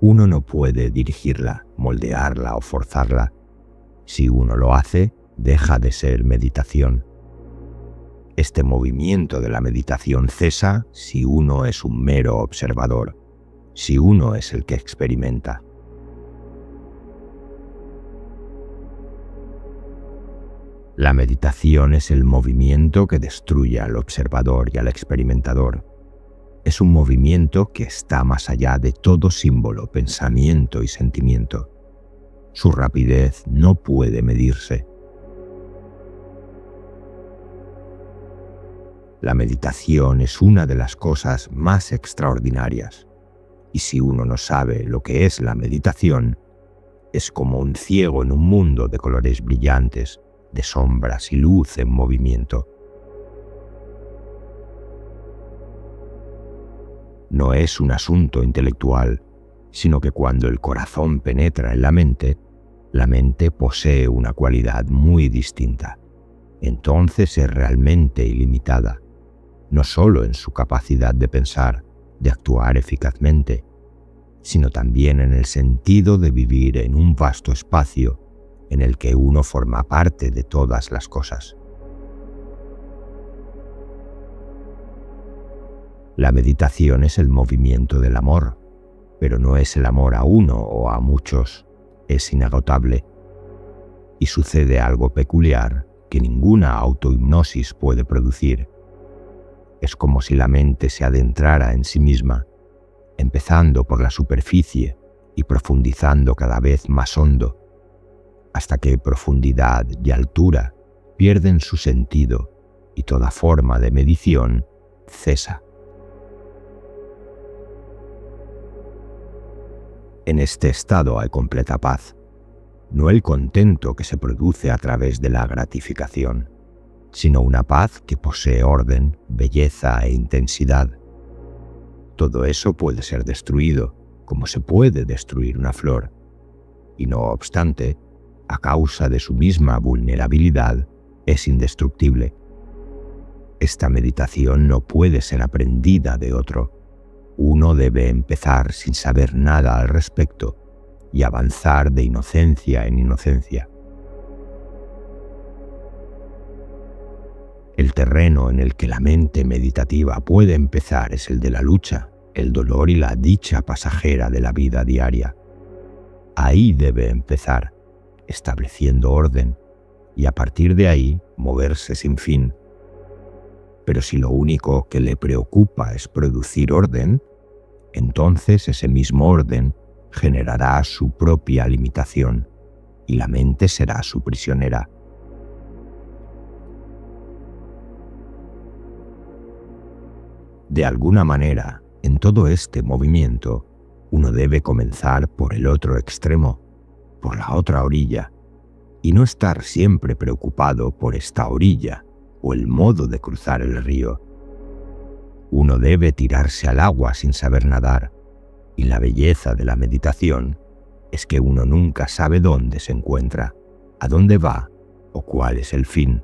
Uno no puede dirigirla, moldearla o forzarla. Si uno lo hace, deja de ser meditación. Este movimiento de la meditación cesa si uno es un mero observador, si uno es el que experimenta. La meditación es el movimiento que destruye al observador y al experimentador. Es un movimiento que está más allá de todo símbolo, pensamiento y sentimiento. Su rapidez no puede medirse. La meditación es una de las cosas más extraordinarias. Y si uno no sabe lo que es la meditación, es como un ciego en un mundo de colores brillantes, de sombras y luz en movimiento. No es un asunto intelectual, sino que cuando el corazón penetra en la mente posee una cualidad muy distinta. Entonces es realmente ilimitada, no solo en su capacidad de pensar, de actuar eficazmente, sino también en el sentido de vivir en un vasto espacio en el que uno forma parte de todas las cosas. La meditación es el movimiento del amor, pero no es el amor a uno o a muchos, es inagotable. Y sucede algo peculiar que ninguna autohipnosis puede producir. Es como si la mente se adentrara en sí misma, empezando por la superficie y profundizando cada vez más hondo, hasta que profundidad y altura pierden su sentido y toda forma de medición cesa. En este estado hay completa paz, no el contento que se produce a través de la gratificación, sino una paz que posee orden, belleza e intensidad. Todo eso puede ser destruido, como se puede destruir una flor, y no obstante, a causa de su misma vulnerabilidad, es indestructible. Esta meditación no puede ser aprendida de otro. Uno debe empezar sin saber nada al respecto y avanzar de inocencia en inocencia. El terreno en el que la mente meditativa puede empezar es el de la lucha, el dolor y la dicha pasajera de la vida diaria. Ahí debe empezar, estableciendo orden, y a partir de ahí moverse sin fin. Pero si lo único que le preocupa es producir orden, entonces ese mismo orden generará su propia limitación y la mente será su prisionera. De alguna manera, en todo este movimiento, uno debe comenzar por el otro extremo, por la otra orilla, y no estar siempre preocupado por esta orilla o el modo de cruzar el río. Uno debe tirarse al agua sin saber nadar, y la belleza de la meditación es que uno nunca sabe dónde se encuentra, a dónde va o cuál es el fin.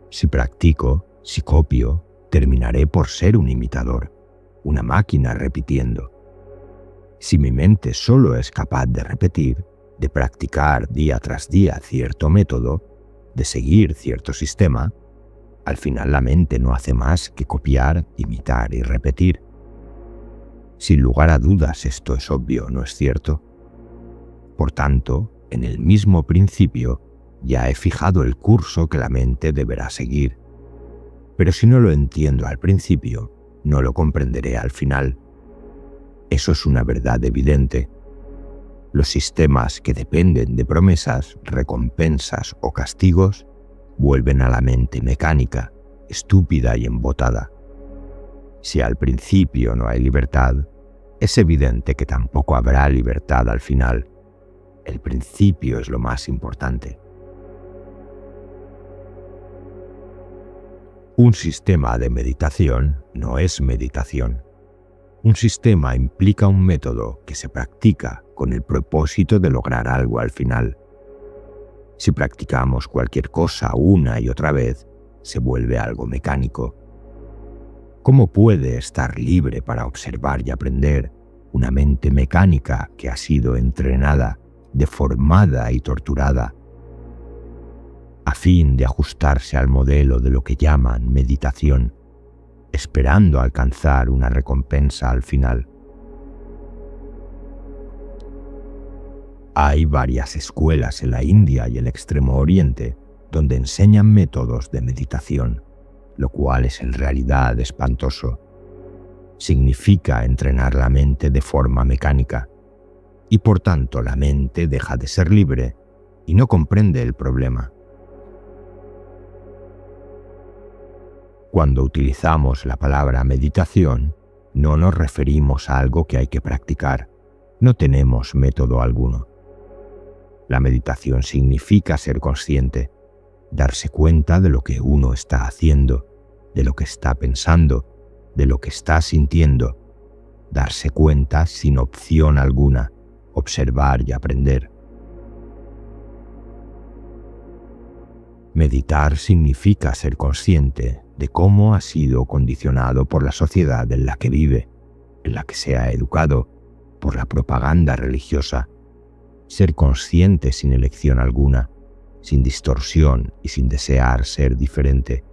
Si practico, si copio, terminaré por ser un imitador, una máquina repitiendo. Si mi mente solo es capaz de repetir, de practicar día tras día cierto método, de seguir cierto sistema, al final la mente no hace más que copiar, imitar y repetir. Sin lugar a dudas esto es obvio, ¿no es cierto? Por tanto, en el mismo principio, ya he fijado el curso que la mente deberá seguir. Pero si no lo entiendo al principio, no lo comprenderé al final. Eso es una verdad evidente. Los sistemas que dependen de promesas, recompensas o castigos vuelven a la mente mecánica, estúpida y embotada. Si al principio no hay libertad, es evidente que tampoco habrá libertad al final. El principio es lo más importante. Un sistema de meditación no es meditación. Un sistema implica un método que se practica con el propósito de lograr algo al final. Si practicamos cualquier cosa una y otra vez, se vuelve algo mecánico. ¿Cómo puede estar libre para observar y aprender una mente mecánica que ha sido entrenada, deformada y torturada, a fin de ajustarse al modelo de lo que llaman meditación, esperando alcanzar una recompensa al final? Hay varias escuelas en la India y el Extremo Oriente donde enseñan métodos de meditación, lo cual es en realidad espantoso. Significa entrenar la mente de forma mecánica, y por tanto la mente deja de ser libre y no comprende el problema. Cuando utilizamos la palabra meditación, no nos referimos a algo que hay que practicar. No tenemos método alguno. La meditación significa ser consciente, darse cuenta de lo que uno está haciendo, de lo que está pensando, de lo que está sintiendo, darse cuenta sin opción alguna, observar y aprender. Meditar significa ser consciente de cómo ha sido condicionado por la sociedad en la que vive, en la que se ha educado, por la propaganda religiosa. Ser consciente sin elección alguna, sin distorsión y sin desear ser diferente.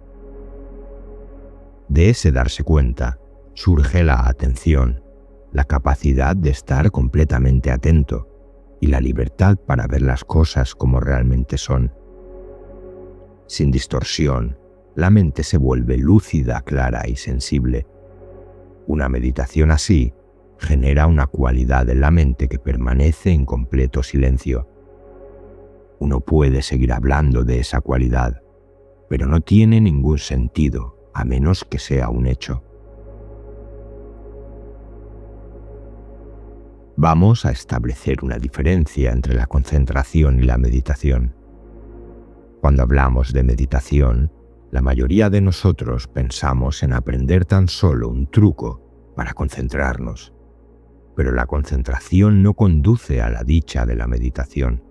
De ese darse cuenta surge la atención, la capacidad de estar completamente atento y la libertad para ver las cosas como realmente son. Sin distorsión, la mente se vuelve lúcida, clara y sensible. Una meditación así genera una cualidad en la mente que permanece en completo silencio. Uno puede seguir hablando de esa cualidad, pero no tiene ningún sentido a menos que sea un hecho. Vamos a establecer una diferencia entre la concentración y la meditación. Cuando hablamos de meditación, la mayoría de nosotros pensamos en aprender tan solo un truco para concentrarnos. Pero la concentración no conduce a la dicha de la meditación.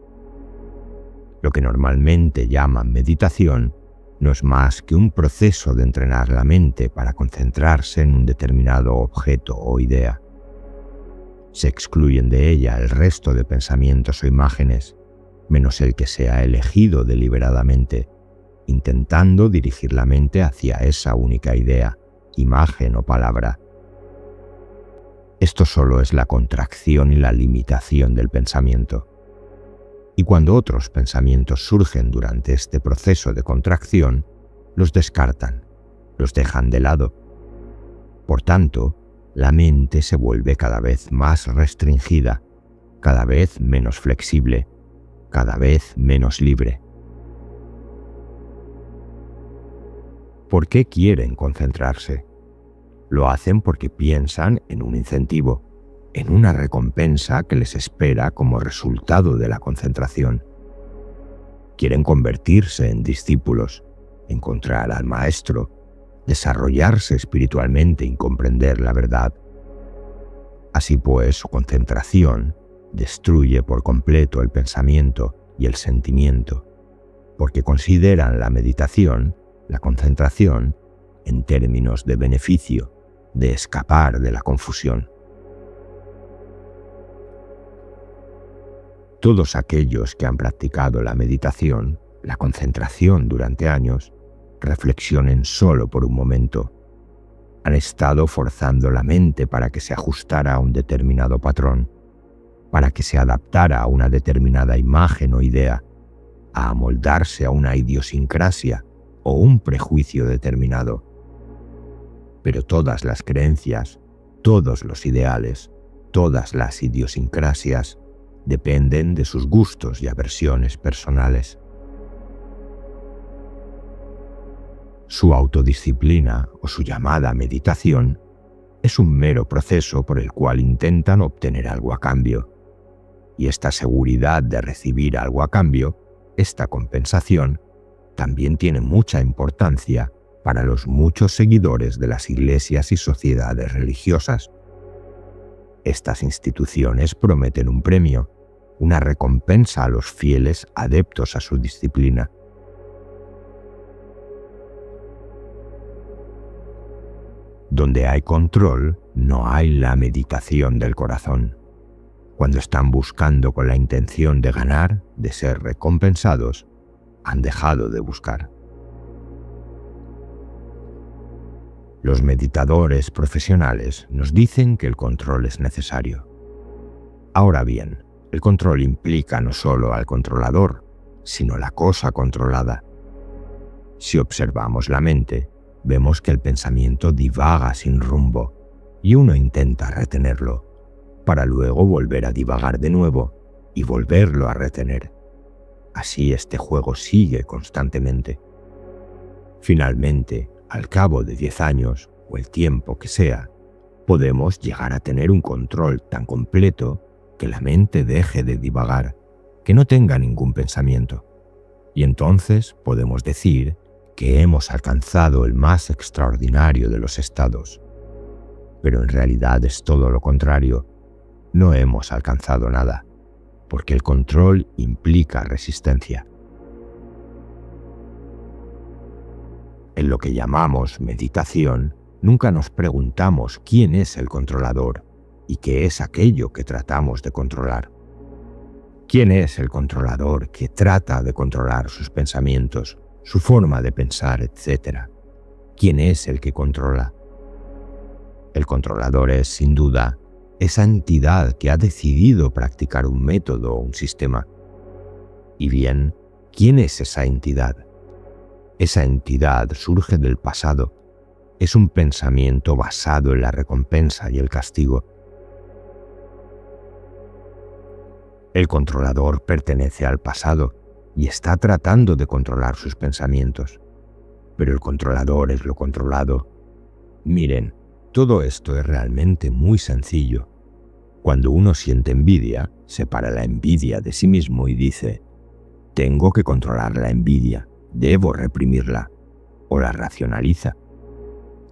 Lo que normalmente llaman meditación no es más que un proceso de entrenar la mente para concentrarse en un determinado objeto o idea. Se excluyen de ella el resto de pensamientos o imágenes, menos el que sea elegido deliberadamente, intentando dirigir la mente hacia esa única idea, imagen o palabra. Esto solo es la contracción y la limitación del pensamiento. Y cuando otros pensamientos surgen durante este proceso de contracción, los descartan, los dejan de lado. Por tanto, la mente se vuelve cada vez más restringida, cada vez menos flexible, cada vez menos libre. ¿Por qué quieren concentrarse? Lo hacen porque piensan en un incentivo, en una recompensa que les espera como resultado de la concentración. Quieren convertirse en discípulos, encontrar al maestro, desarrollarse espiritualmente y comprender la verdad. Así pues, su concentración destruye por completo el pensamiento y el sentimiento, porque consideran la meditación, la concentración, en términos de beneficio, de escapar de la confusión. Todos aquellos que han practicado la meditación, la concentración durante años, reflexionen solo por un momento. Han estado forzando la mente para que se ajustara a un determinado patrón, para que se adaptara a una determinada imagen o idea, a amoldarse a una idiosincrasia o un prejuicio determinado. Pero todas las creencias, todos los ideales, todas las idiosincrasias dependen de sus gustos y aversiones personales. Su autodisciplina o su llamada meditación es un mero proceso por el cual intentan obtener algo a cambio. Y esta seguridad de recibir algo a cambio, esta compensación, también tiene mucha importancia para los muchos seguidores de las iglesias y sociedades religiosas. Estas instituciones prometen un premio, una recompensa a los fieles adeptos a su disciplina. Donde hay control, no hay la meditación del corazón. Cuando están buscando con la intención de ganar, de ser recompensados, han dejado de buscar. Los meditadores profesionales nos dicen que el control es necesario. Ahora bien, el control implica no solo al controlador, sino la cosa controlada. Si observamos la mente, vemos que el pensamiento divaga sin rumbo y uno intenta retenerlo, para luego volver a divagar de nuevo y volverlo a retener. Así este juego sigue constantemente. Finalmente, al cabo de 10 años, o el tiempo que sea, podemos llegar a tener un control tan completo que la mente deje de divagar, que no tenga ningún pensamiento. Y entonces podemos decir que hemos alcanzado el más extraordinario de los estados. Pero en realidad es todo lo contrario. No hemos alcanzado nada, porque el control implica resistencia. En lo que llamamos meditación, nunca nos preguntamos quién es el controlador y qué es aquello que tratamos de controlar. ¿Quién es el controlador que trata de controlar sus pensamientos, su forma de pensar, etc.? ¿Quién es el que controla? El controlador es, sin duda, esa entidad que ha decidido practicar un método o un sistema. Y bien, ¿quién es esa entidad? Esa entidad surge del pasado. Es un pensamiento basado en la recompensa y el castigo. El controlador pertenece al pasado y está tratando de controlar sus pensamientos. Pero el controlador es lo controlado. Miren, todo esto es realmente muy sencillo. Cuando uno siente envidia, separa la envidia de sí mismo y dice: tengo que controlar la envidia, debo reprimirla, o la racionaliza.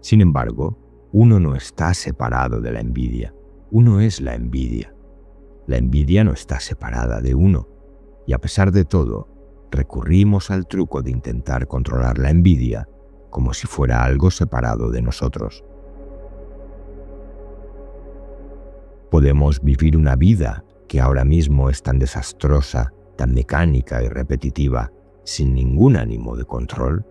Sin embargo, uno no está separado de la envidia, uno es la envidia. La envidia no está separada de uno, y a pesar de todo, recurrimos al truco de intentar controlar la envidia como si fuera algo separado de nosotros. Podemos vivir una vida que ahora mismo es tan desastrosa, tan mecánica y repetitiva, sin ningún ánimo de control.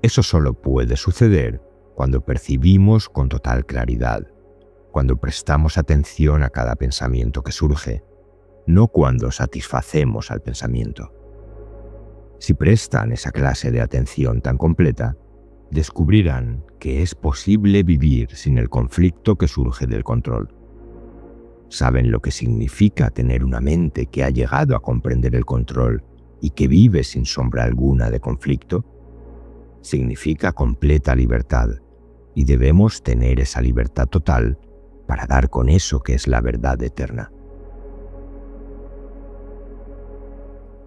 Eso solo puede suceder cuando percibimos con total claridad, cuando prestamos atención a cada pensamiento que surge, no cuando satisfacemos al pensamiento. Si prestan esa clase de atención tan completa, descubrirán que es posible vivir sin el conflicto que surge del control. ¿Saben lo que significa tener una mente que ha llegado a comprender el control y que vive sin sombra alguna de conflicto? Significa completa libertad, y debemos tener esa libertad total para dar con eso que es la verdad eterna.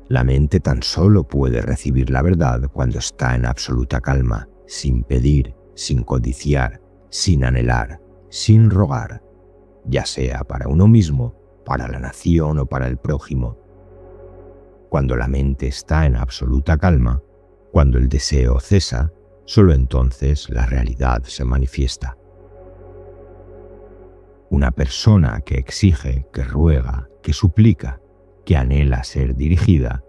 La mente tan solo puede recibir la verdad cuando está en absoluta calma, sin pedir, sin codiciar, sin anhelar, sin rogar, ya sea para uno mismo, para la nación o para el prójimo. Cuando la mente está en absoluta calma, cuando el deseo cesa, solo entonces la realidad se manifiesta. Una persona que exige, que ruega, que suplica, que anhela ser dirigida,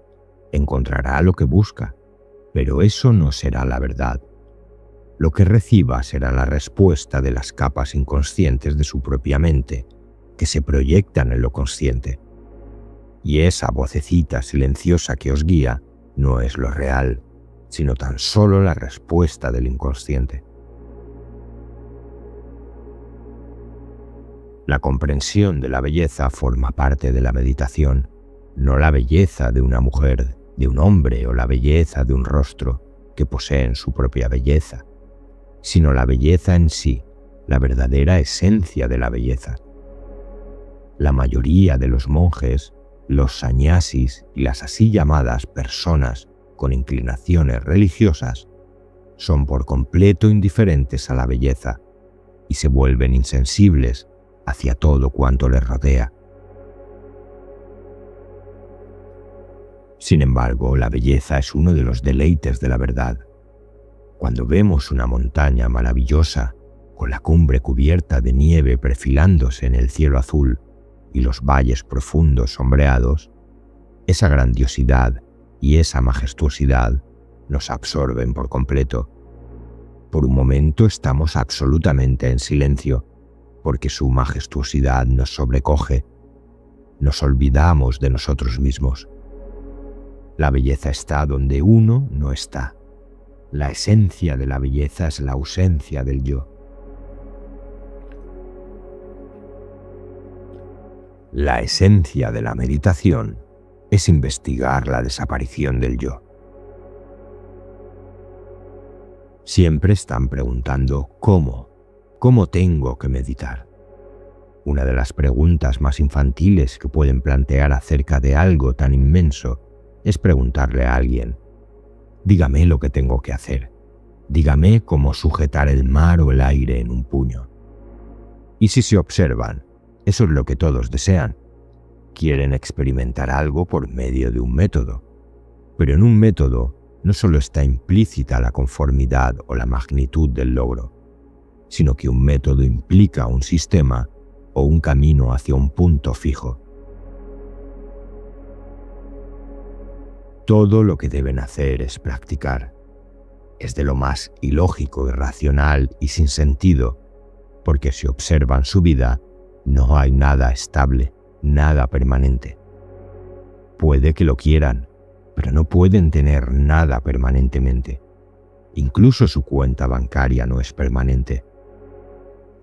encontrará lo que busca, pero eso no será la verdad. Lo que reciba será la respuesta de las capas inconscientes de su propia mente, que se proyectan en lo consciente. Y esa vocecita silenciosa que os guía no es lo real, sino tan solo la respuesta del inconsciente. La comprensión de la belleza forma parte de la meditación, no la belleza de una mujer, de un hombre o la belleza de un rostro que poseen su propia belleza, sino la belleza en sí, la verdadera esencia de la belleza. La mayoría de los monjes, los sannyasis y las así llamadas personas con inclinaciones religiosas son por completo indiferentes a la belleza y se vuelven insensibles hacia todo cuanto les rodea. Sin embargo, la belleza es uno de los deleites de la verdad. Cuando vemos una montaña maravillosa, con la cumbre cubierta de nieve perfilándose en el cielo azul y los valles profundos sombreados, esa grandiosidad y esa majestuosidad nos absorben por completo. Por un momento estamos absolutamente en silencio, porque su majestuosidad nos sobrecoge. Nos olvidamos de nosotros mismos. La belleza está donde uno no está. La esencia de la belleza es la ausencia del yo. La esencia de la meditación es investigar la desaparición del yo. Siempre están preguntando ¿cómo tengo que meditar? Una de las preguntas más infantiles que pueden plantear acerca de algo tan inmenso es preguntarle a alguien: dígame lo que tengo que hacer, dígame cómo sujetar el mar o el aire en un puño. Y si se observan, eso es lo que todos desean. Quieren experimentar algo por medio de un método. Pero en un método no solo está implícita la conformidad o la magnitud del logro, sino que un método implica un sistema o un camino hacia un punto fijo. Todo lo que deben hacer es practicar. Es de lo más ilógico, irracional y sin sentido, porque si observan su vida, no hay nada estable, nada permanente. Puede que lo quieran, pero no pueden tener nada permanentemente. Incluso su cuenta bancaria no es permanente.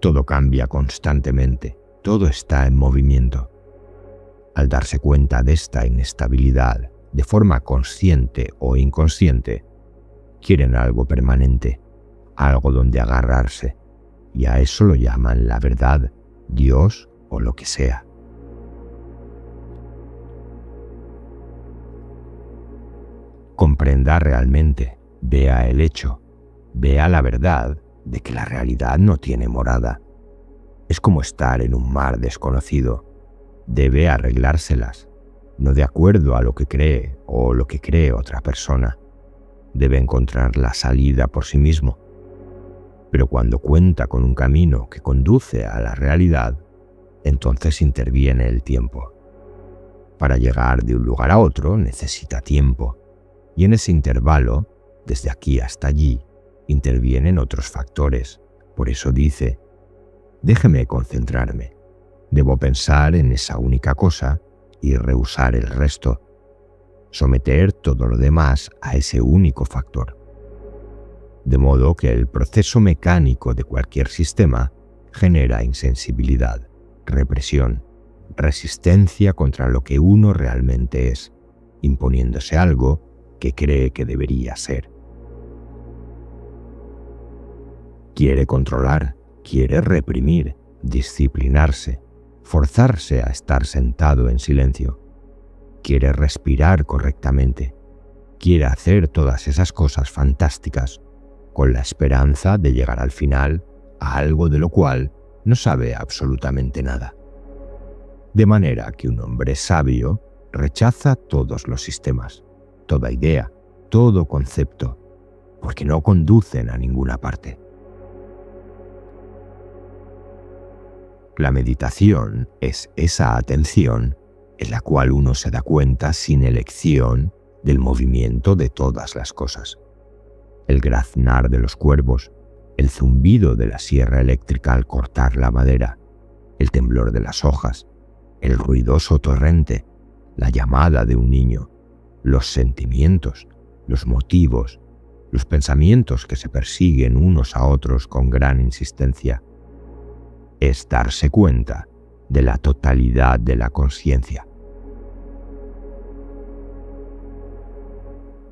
Todo cambia constantemente, todo está en movimiento. Al darse cuenta de esta inestabilidad, de forma consciente o inconsciente, quieren algo permanente, algo donde agarrarse, y a eso lo llaman la verdad, Dios o o lo que sea. Comprenda realmente, vea el hecho, vea la verdad de que la realidad no tiene morada. Es como estar en un mar desconocido. Debe arreglárselas, no de acuerdo a lo que cree o lo que cree otra persona. Debe encontrar la salida por sí mismo. Pero cuando cuenta con un camino que conduce a la realidad, entonces interviene el tiempo. Para llegar de un lugar a otro necesita tiempo, y en ese intervalo, desde aquí hasta allí, intervienen otros factores. Por eso dice: déjeme concentrarme. Debo pensar en esa única cosa y rehusar el resto. Someter todo lo demás a ese único factor. De modo que el proceso mecánico de cualquier sistema genera insensibilidad, represión, resistencia contra lo que uno realmente es, imponiéndose algo que cree que debería ser. Quiere controlar, quiere reprimir, disciplinarse, forzarse a estar sentado en silencio. Quiere respirar correctamente. Quiere hacer todas esas cosas fantásticas, con la esperanza de llegar al final a algo de lo cual no sabe absolutamente nada. De manera que un hombre sabio rechaza todos los sistemas, toda idea, todo concepto, porque no conducen a ninguna parte. La meditación es esa atención en la cual uno se da cuenta sin elección del movimiento de todas las cosas. El graznar de los cuervos, el zumbido de la sierra eléctrica al cortar la madera, el temblor de las hojas, el ruidoso torrente, la llamada de un niño, los sentimientos, los motivos, los pensamientos que se persiguen unos a otros con gran insistencia. Es darse cuenta de la totalidad de la consciencia.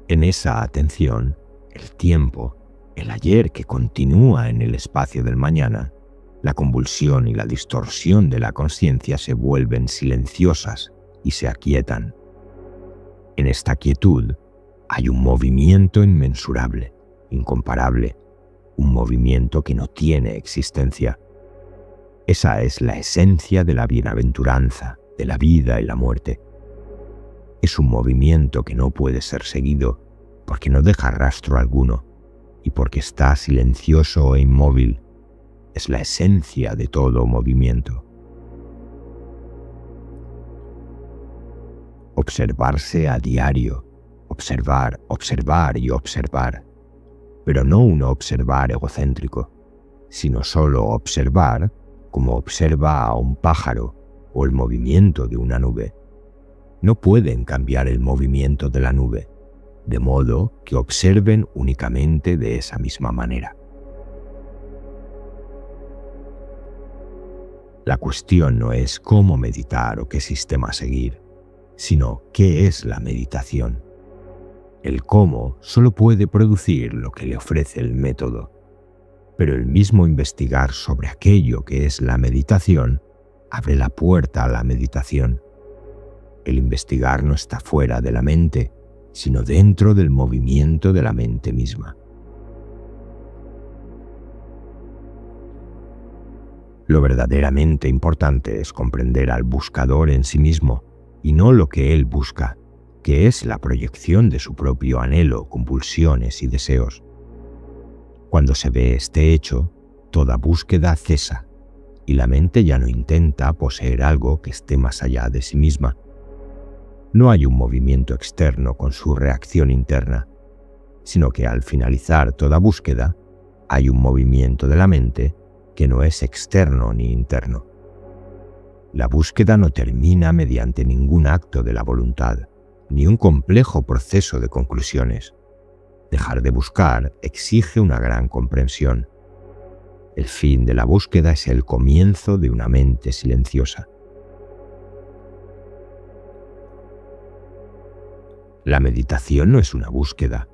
En esa atención, el tiempo, el ayer que continúa en el espacio del mañana, la convulsión y la distorsión de la consciencia se vuelven silenciosas y se aquietan. En esta quietud hay un movimiento inmensurable, incomparable, un movimiento que no tiene existencia. Esa es la esencia de la bienaventuranza, de la vida y la muerte. Es un movimiento que no puede ser seguido porque no deja rastro alguno y porque está silencioso e inmóvil. Es la esencia de todo movimiento. Observarse a diario, observar, observar y observar, pero no un observar egocéntrico, sino solo observar como observa a un pájaro o el movimiento de una nube. No pueden cambiar el movimiento de la nube, de modo que observen únicamente de esa misma manera. La cuestión no es cómo meditar o qué sistema seguir, sino qué es la meditación. El cómo solo puede producir lo que le ofrece el método, pero el mismo investigar sobre aquello que es la meditación abre la puerta a la meditación. El investigar no está fuera de la mente, sino dentro del movimiento de la mente misma. Lo verdaderamente importante es comprender al buscador en sí mismo y no lo que él busca, que es la proyección de su propio anhelo, compulsiones y deseos. Cuando se ve este hecho, toda búsqueda cesa y la mente ya no intenta poseer algo que esté más allá de sí misma. No hay un movimiento externo con su reacción interna, sino que al finalizar toda búsqueda, hay un movimiento de la mente que no es externo ni interno. La búsqueda no termina mediante ningún acto de la voluntad, ni un complejo proceso de conclusiones. Dejar de buscar exige una gran comprensión. El fin de la búsqueda es el comienzo de una mente silenciosa. La meditación no es una búsqueda.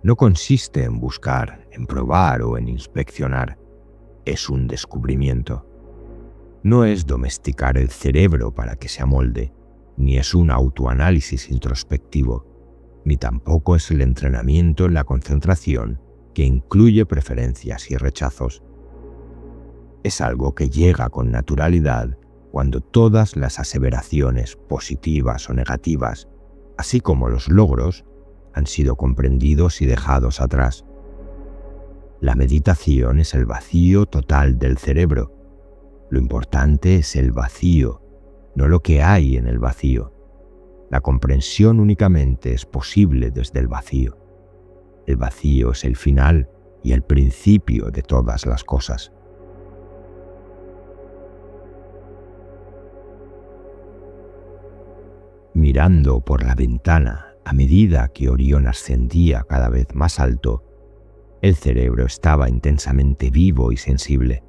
No consiste en buscar, en probar o en inspeccionar. Es un descubrimiento. No es domesticar el cerebro para que se amolde, ni es un autoanálisis introspectivo, ni tampoco es el entrenamiento en la concentración que incluye preferencias y rechazos. Es algo que llega con naturalidad cuando todas las aseveraciones positivas o negativas, así como los logros, han sido comprendidos y dejados atrás. La meditación es el vacío total del cerebro. Lo importante es el vacío, no lo que hay en el vacío. La comprensión únicamente es posible desde el vacío. El vacío es el final y el principio de todas las cosas. Mirando por la ventana a medida que Orión ascendía cada vez más alto, el cerebro estaba intensamente vivo y sensible,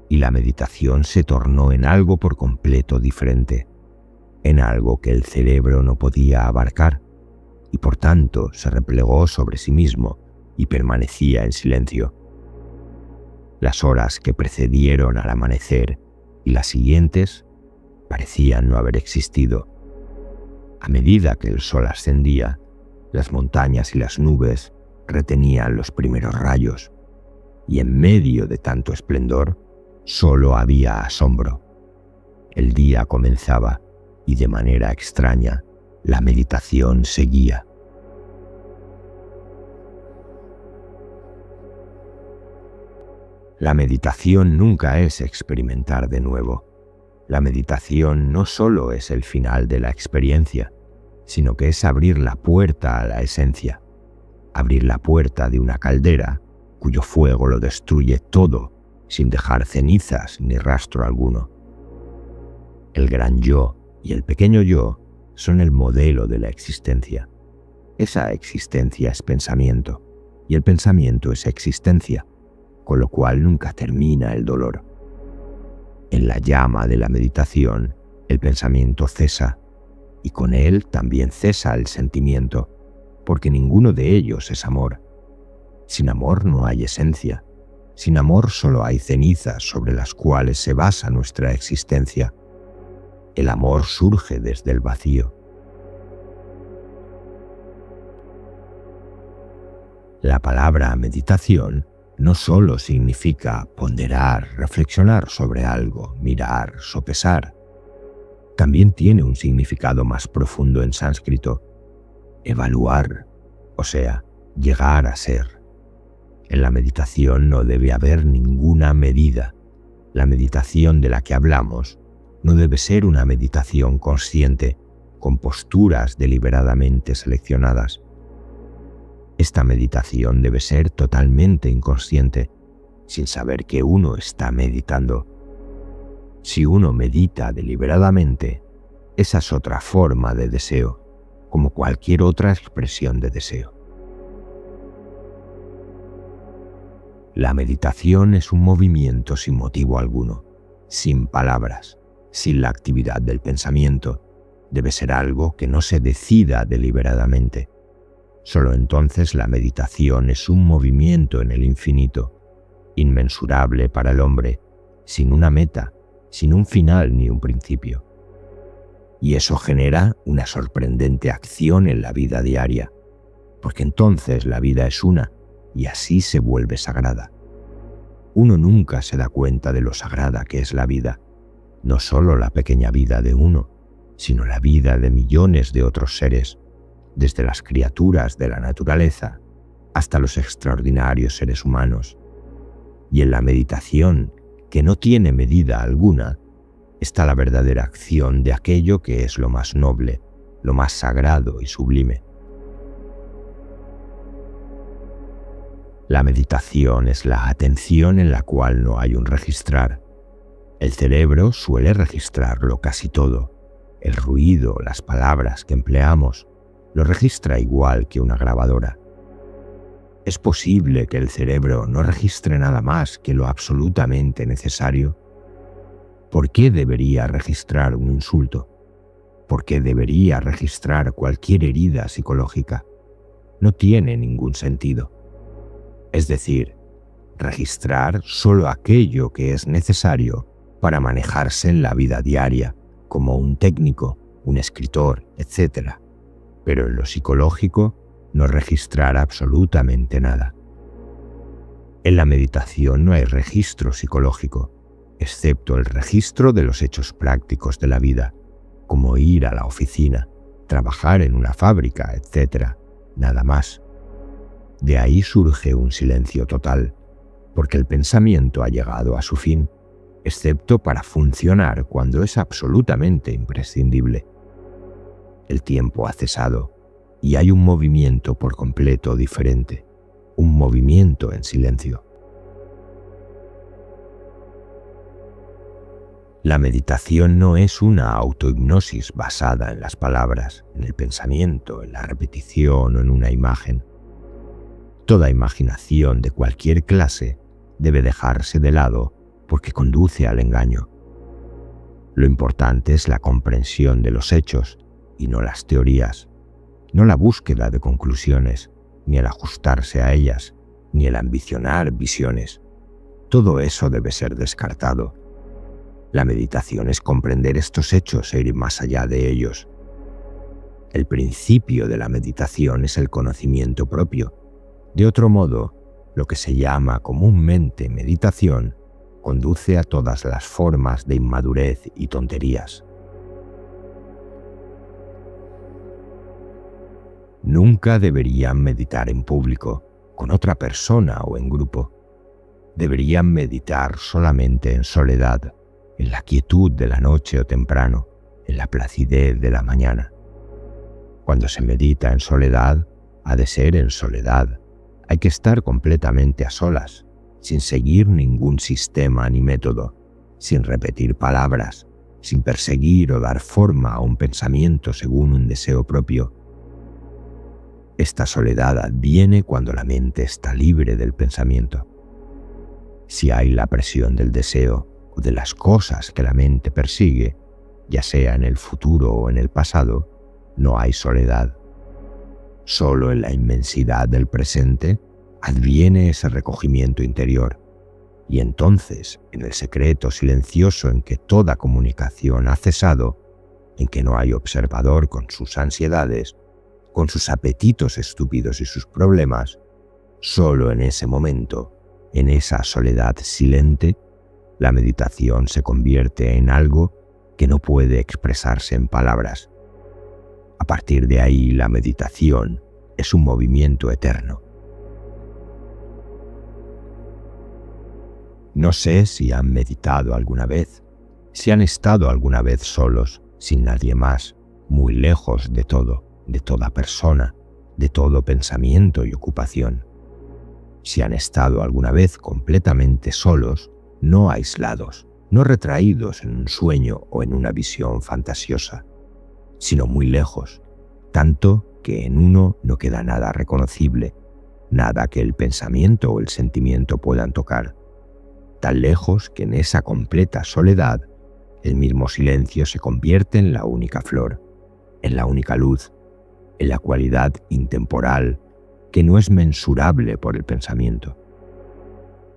y la meditación se tornó en algo por completo diferente, en algo que el cerebro no podía abarcar, y por tanto se replegó sobre sí mismo y permanecía en silencio. Las horas que precedieron al amanecer y las siguientes parecían no haber existido. A medida que el sol ascendía, las montañas y las nubes retenían los primeros rayos, y en medio de tanto esplendor solo había asombro. El día comenzaba y de manera extraña la meditación seguía. La meditación nunca es experimentar de nuevo. La meditación no solo es el final de la experiencia, sino que es abrir la puerta a la esencia, abrir la puerta de una caldera cuyo fuego lo destruye todo sin dejar cenizas ni rastro alguno. El gran yo y el pequeño yo son el modelo de la existencia. Esa existencia es pensamiento y el pensamiento es existencia, con lo cual nunca termina el dolor. En la llama de la meditación, el pensamiento cesa y con él también cesa el sentimiento, porque ninguno de ellos es amor. Sin amor no hay esencia. Sin amor solo hay cenizas sobre las cuales se basa nuestra existencia. El amor surge desde el vacío. La palabra meditación no solo significa ponderar, reflexionar sobre algo, mirar, sopesar. También tiene un significado más profundo en sánscrito: evaluar, o sea, llegar a ser. En la meditación no debe haber ninguna medida. La meditación de la que hablamos no debe ser una meditación consciente, con posturas deliberadamente seleccionadas. Esta meditación debe ser totalmente inconsciente, sin saber que uno está meditando. Si uno medita deliberadamente, esa es otra forma de deseo, como cualquier otra expresión de deseo. La meditación es un movimiento sin motivo alguno, sin palabras, sin la actividad del pensamiento. Debe ser algo que no se decida deliberadamente. Solo entonces la meditación es un movimiento en el infinito, inmensurable para el hombre, sin una meta, sin un final ni un principio. Y eso genera una sorprendente acción en la vida diaria, porque entonces la vida es una y así se vuelve sagrada. Uno nunca se da cuenta de lo sagrada que es la vida, no solo la pequeña vida de uno, sino la vida de millones de otros seres, desde las criaturas de la naturaleza hasta los extraordinarios seres humanos. Y en la meditación, que no tiene medida alguna, está la verdadera acción de aquello que es lo más noble, lo más sagrado y sublime. La meditación es la atención en la cual no hay un registrar. El cerebro suele registrarlo casi todo. El ruido, las palabras que empleamos, lo registra igual que una grabadora. ¿Es posible que el cerebro no registre nada más que lo absolutamente necesario? ¿Por qué debería registrar un insulto? ¿Por qué debería registrar cualquier herida psicológica? No tiene ningún sentido. Es decir, registrar solo aquello que es necesario para manejarse en la vida diaria, como un técnico, un escritor, etc. Pero en lo psicológico no registrar absolutamente nada. En la meditación no hay registro psicológico, excepto el registro de los hechos prácticos de la vida, como ir a la oficina, trabajar en una fábrica, etc. Nada más. De ahí surge un silencio total, porque el pensamiento ha llegado a su fin, excepto para funcionar cuando es absolutamente imprescindible. El tiempo ha cesado y hay un movimiento por completo diferente, un movimiento en silencio. La meditación no es una autohipnosis basada en las palabras, en el pensamiento, en la repetición o en una imagen. Toda imaginación de cualquier clase debe dejarse de lado porque conduce al engaño. Lo importante es la comprensión de los hechos y no las teorías, no la búsqueda de conclusiones, ni el ajustarse a ellas, ni el ambicionar visiones. Todo eso debe ser descartado. La meditación es comprender estos hechos e ir más allá de ellos. El principio de la meditación es el conocimiento propio. De otro modo, lo que se llama comúnmente meditación conduce a todas las formas de inmadurez y tonterías. Nunca deberían meditar en público, con otra persona o en grupo. Deberían meditar solamente en soledad, en la quietud de la noche o temprano, en la placidez de la mañana. Cuando se medita en soledad, ha de ser en soledad. Hay que estar completamente a solas, sin seguir ningún sistema ni método, sin repetir palabras, sin perseguir o dar forma a un pensamiento según un deseo propio. Esta soledad adviene cuando la mente está libre del pensamiento. Si hay la presión del deseo o de las cosas que la mente persigue, ya sea en el futuro o en el pasado, no hay soledad. Solo en la inmensidad del presente adviene ese recogimiento interior, y entonces, en el secreto silencioso en que toda comunicación ha cesado, en que no hay observador con sus ansiedades, con sus apetitos estúpidos y sus problemas, solo en ese momento, en esa soledad silente, la meditación se convierte en algo que no puede expresarse en palabras. A partir de ahí, la meditación es un movimiento eterno. No sé si han meditado alguna vez, si han estado alguna vez solos, sin nadie más, muy lejos de todo, de toda persona, de todo pensamiento y ocupación. Si han estado alguna vez completamente solos, no aislados, no retraídos en un sueño o en una visión fantasiosa, sino muy lejos, tanto que en uno no queda nada reconocible, nada que el pensamiento o el sentimiento puedan tocar, tan lejos que en esa completa soledad el mismo silencio se convierte en la única flor, en la única luz, en la cualidad intemporal que no es mensurable por el pensamiento.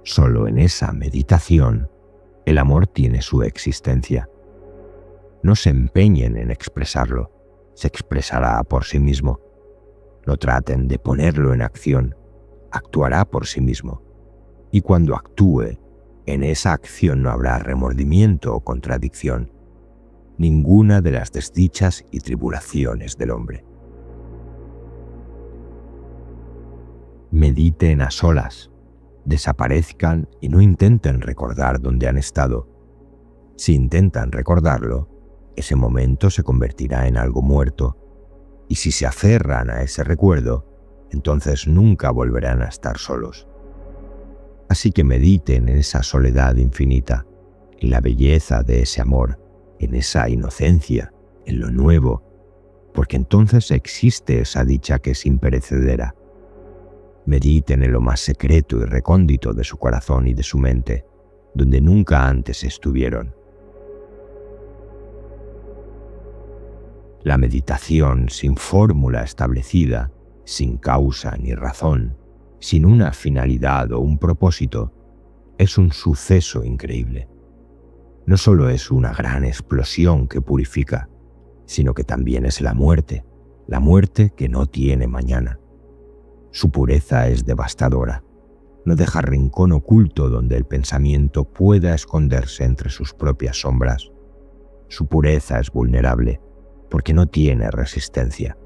Solo en esa meditación el amor tiene su existencia. No se empeñen en expresarlo, se expresará por sí mismo. No traten de ponerlo en acción, actuará por sí mismo. Y cuando actúe, en esa acción no habrá remordimiento o contradicción, ninguna de las desdichas y tribulaciones del hombre. Mediten a solas, desaparezcan y no intenten recordar dónde han estado. Si intentan recordarlo, ese momento se convertirá en algo muerto, y si se aferran a ese recuerdo, entonces nunca volverán a estar solos. Así que mediten en esa soledad infinita, en la belleza de ese amor, en esa inocencia, en lo nuevo, porque entonces existe esa dicha que es imperecedera. Mediten en lo más secreto y recóndito de su corazón y de su mente, donde nunca antes estuvieron. La meditación sin fórmula establecida, sin causa ni razón, sin una finalidad o un propósito, es un suceso increíble. no solo es una gran explosión que purifica, sino que también es la muerte que no tiene mañana. Su pureza es devastadora. No deja rincón oculto donde el pensamiento pueda esconderse entre sus propias sombras. Su pureza es vulnerable, porque no tiene resistencia.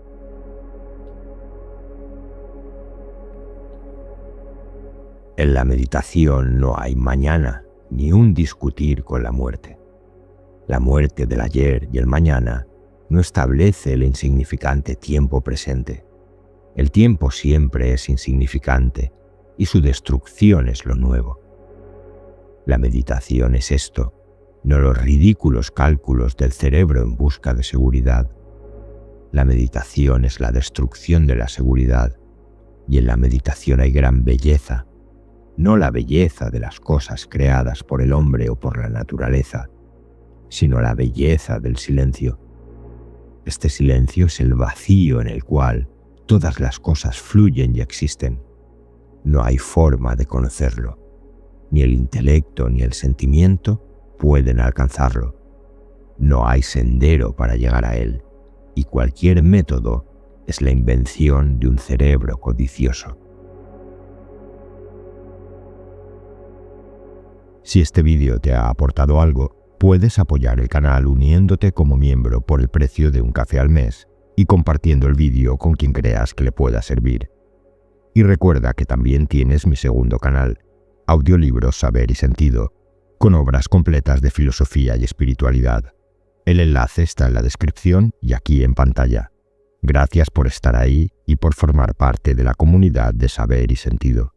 En la meditación no hay mañana, ni un discutir con la muerte. La muerte del ayer y el mañana no establece el insignificante tiempo presente. El tiempo siempre es insignificante y su destrucción es lo nuevo. La meditación es esto, no los ridículos cálculos del cerebro en busca de seguridad. La meditación es la destrucción de la seguridad, y en la meditación hay gran belleza, no la belleza de las cosas creadas por el hombre o por la naturaleza, sino la belleza del silencio. Este silencio es el vacío en el cual todas las cosas fluyen y existen. No hay forma de conocerlo. Ni el intelecto ni el sentimiento pueden alcanzarlo. No hay sendero para llegar a él, y cualquier método es la invención de un cerebro codicioso. Si este vídeo te ha aportado algo, puedes apoyar el canal uniéndote como miembro por el precio de un café al mes y compartiendo el vídeo con quien creas que le pueda servir. Y recuerda que también tienes mi segundo canal, Audiolibros Saber y Sentido, con obras completas de filosofía y espiritualidad. El enlace está en la descripción y aquí en pantalla. Gracias por estar ahí y por formar parte de la comunidad de Saber y Sentido.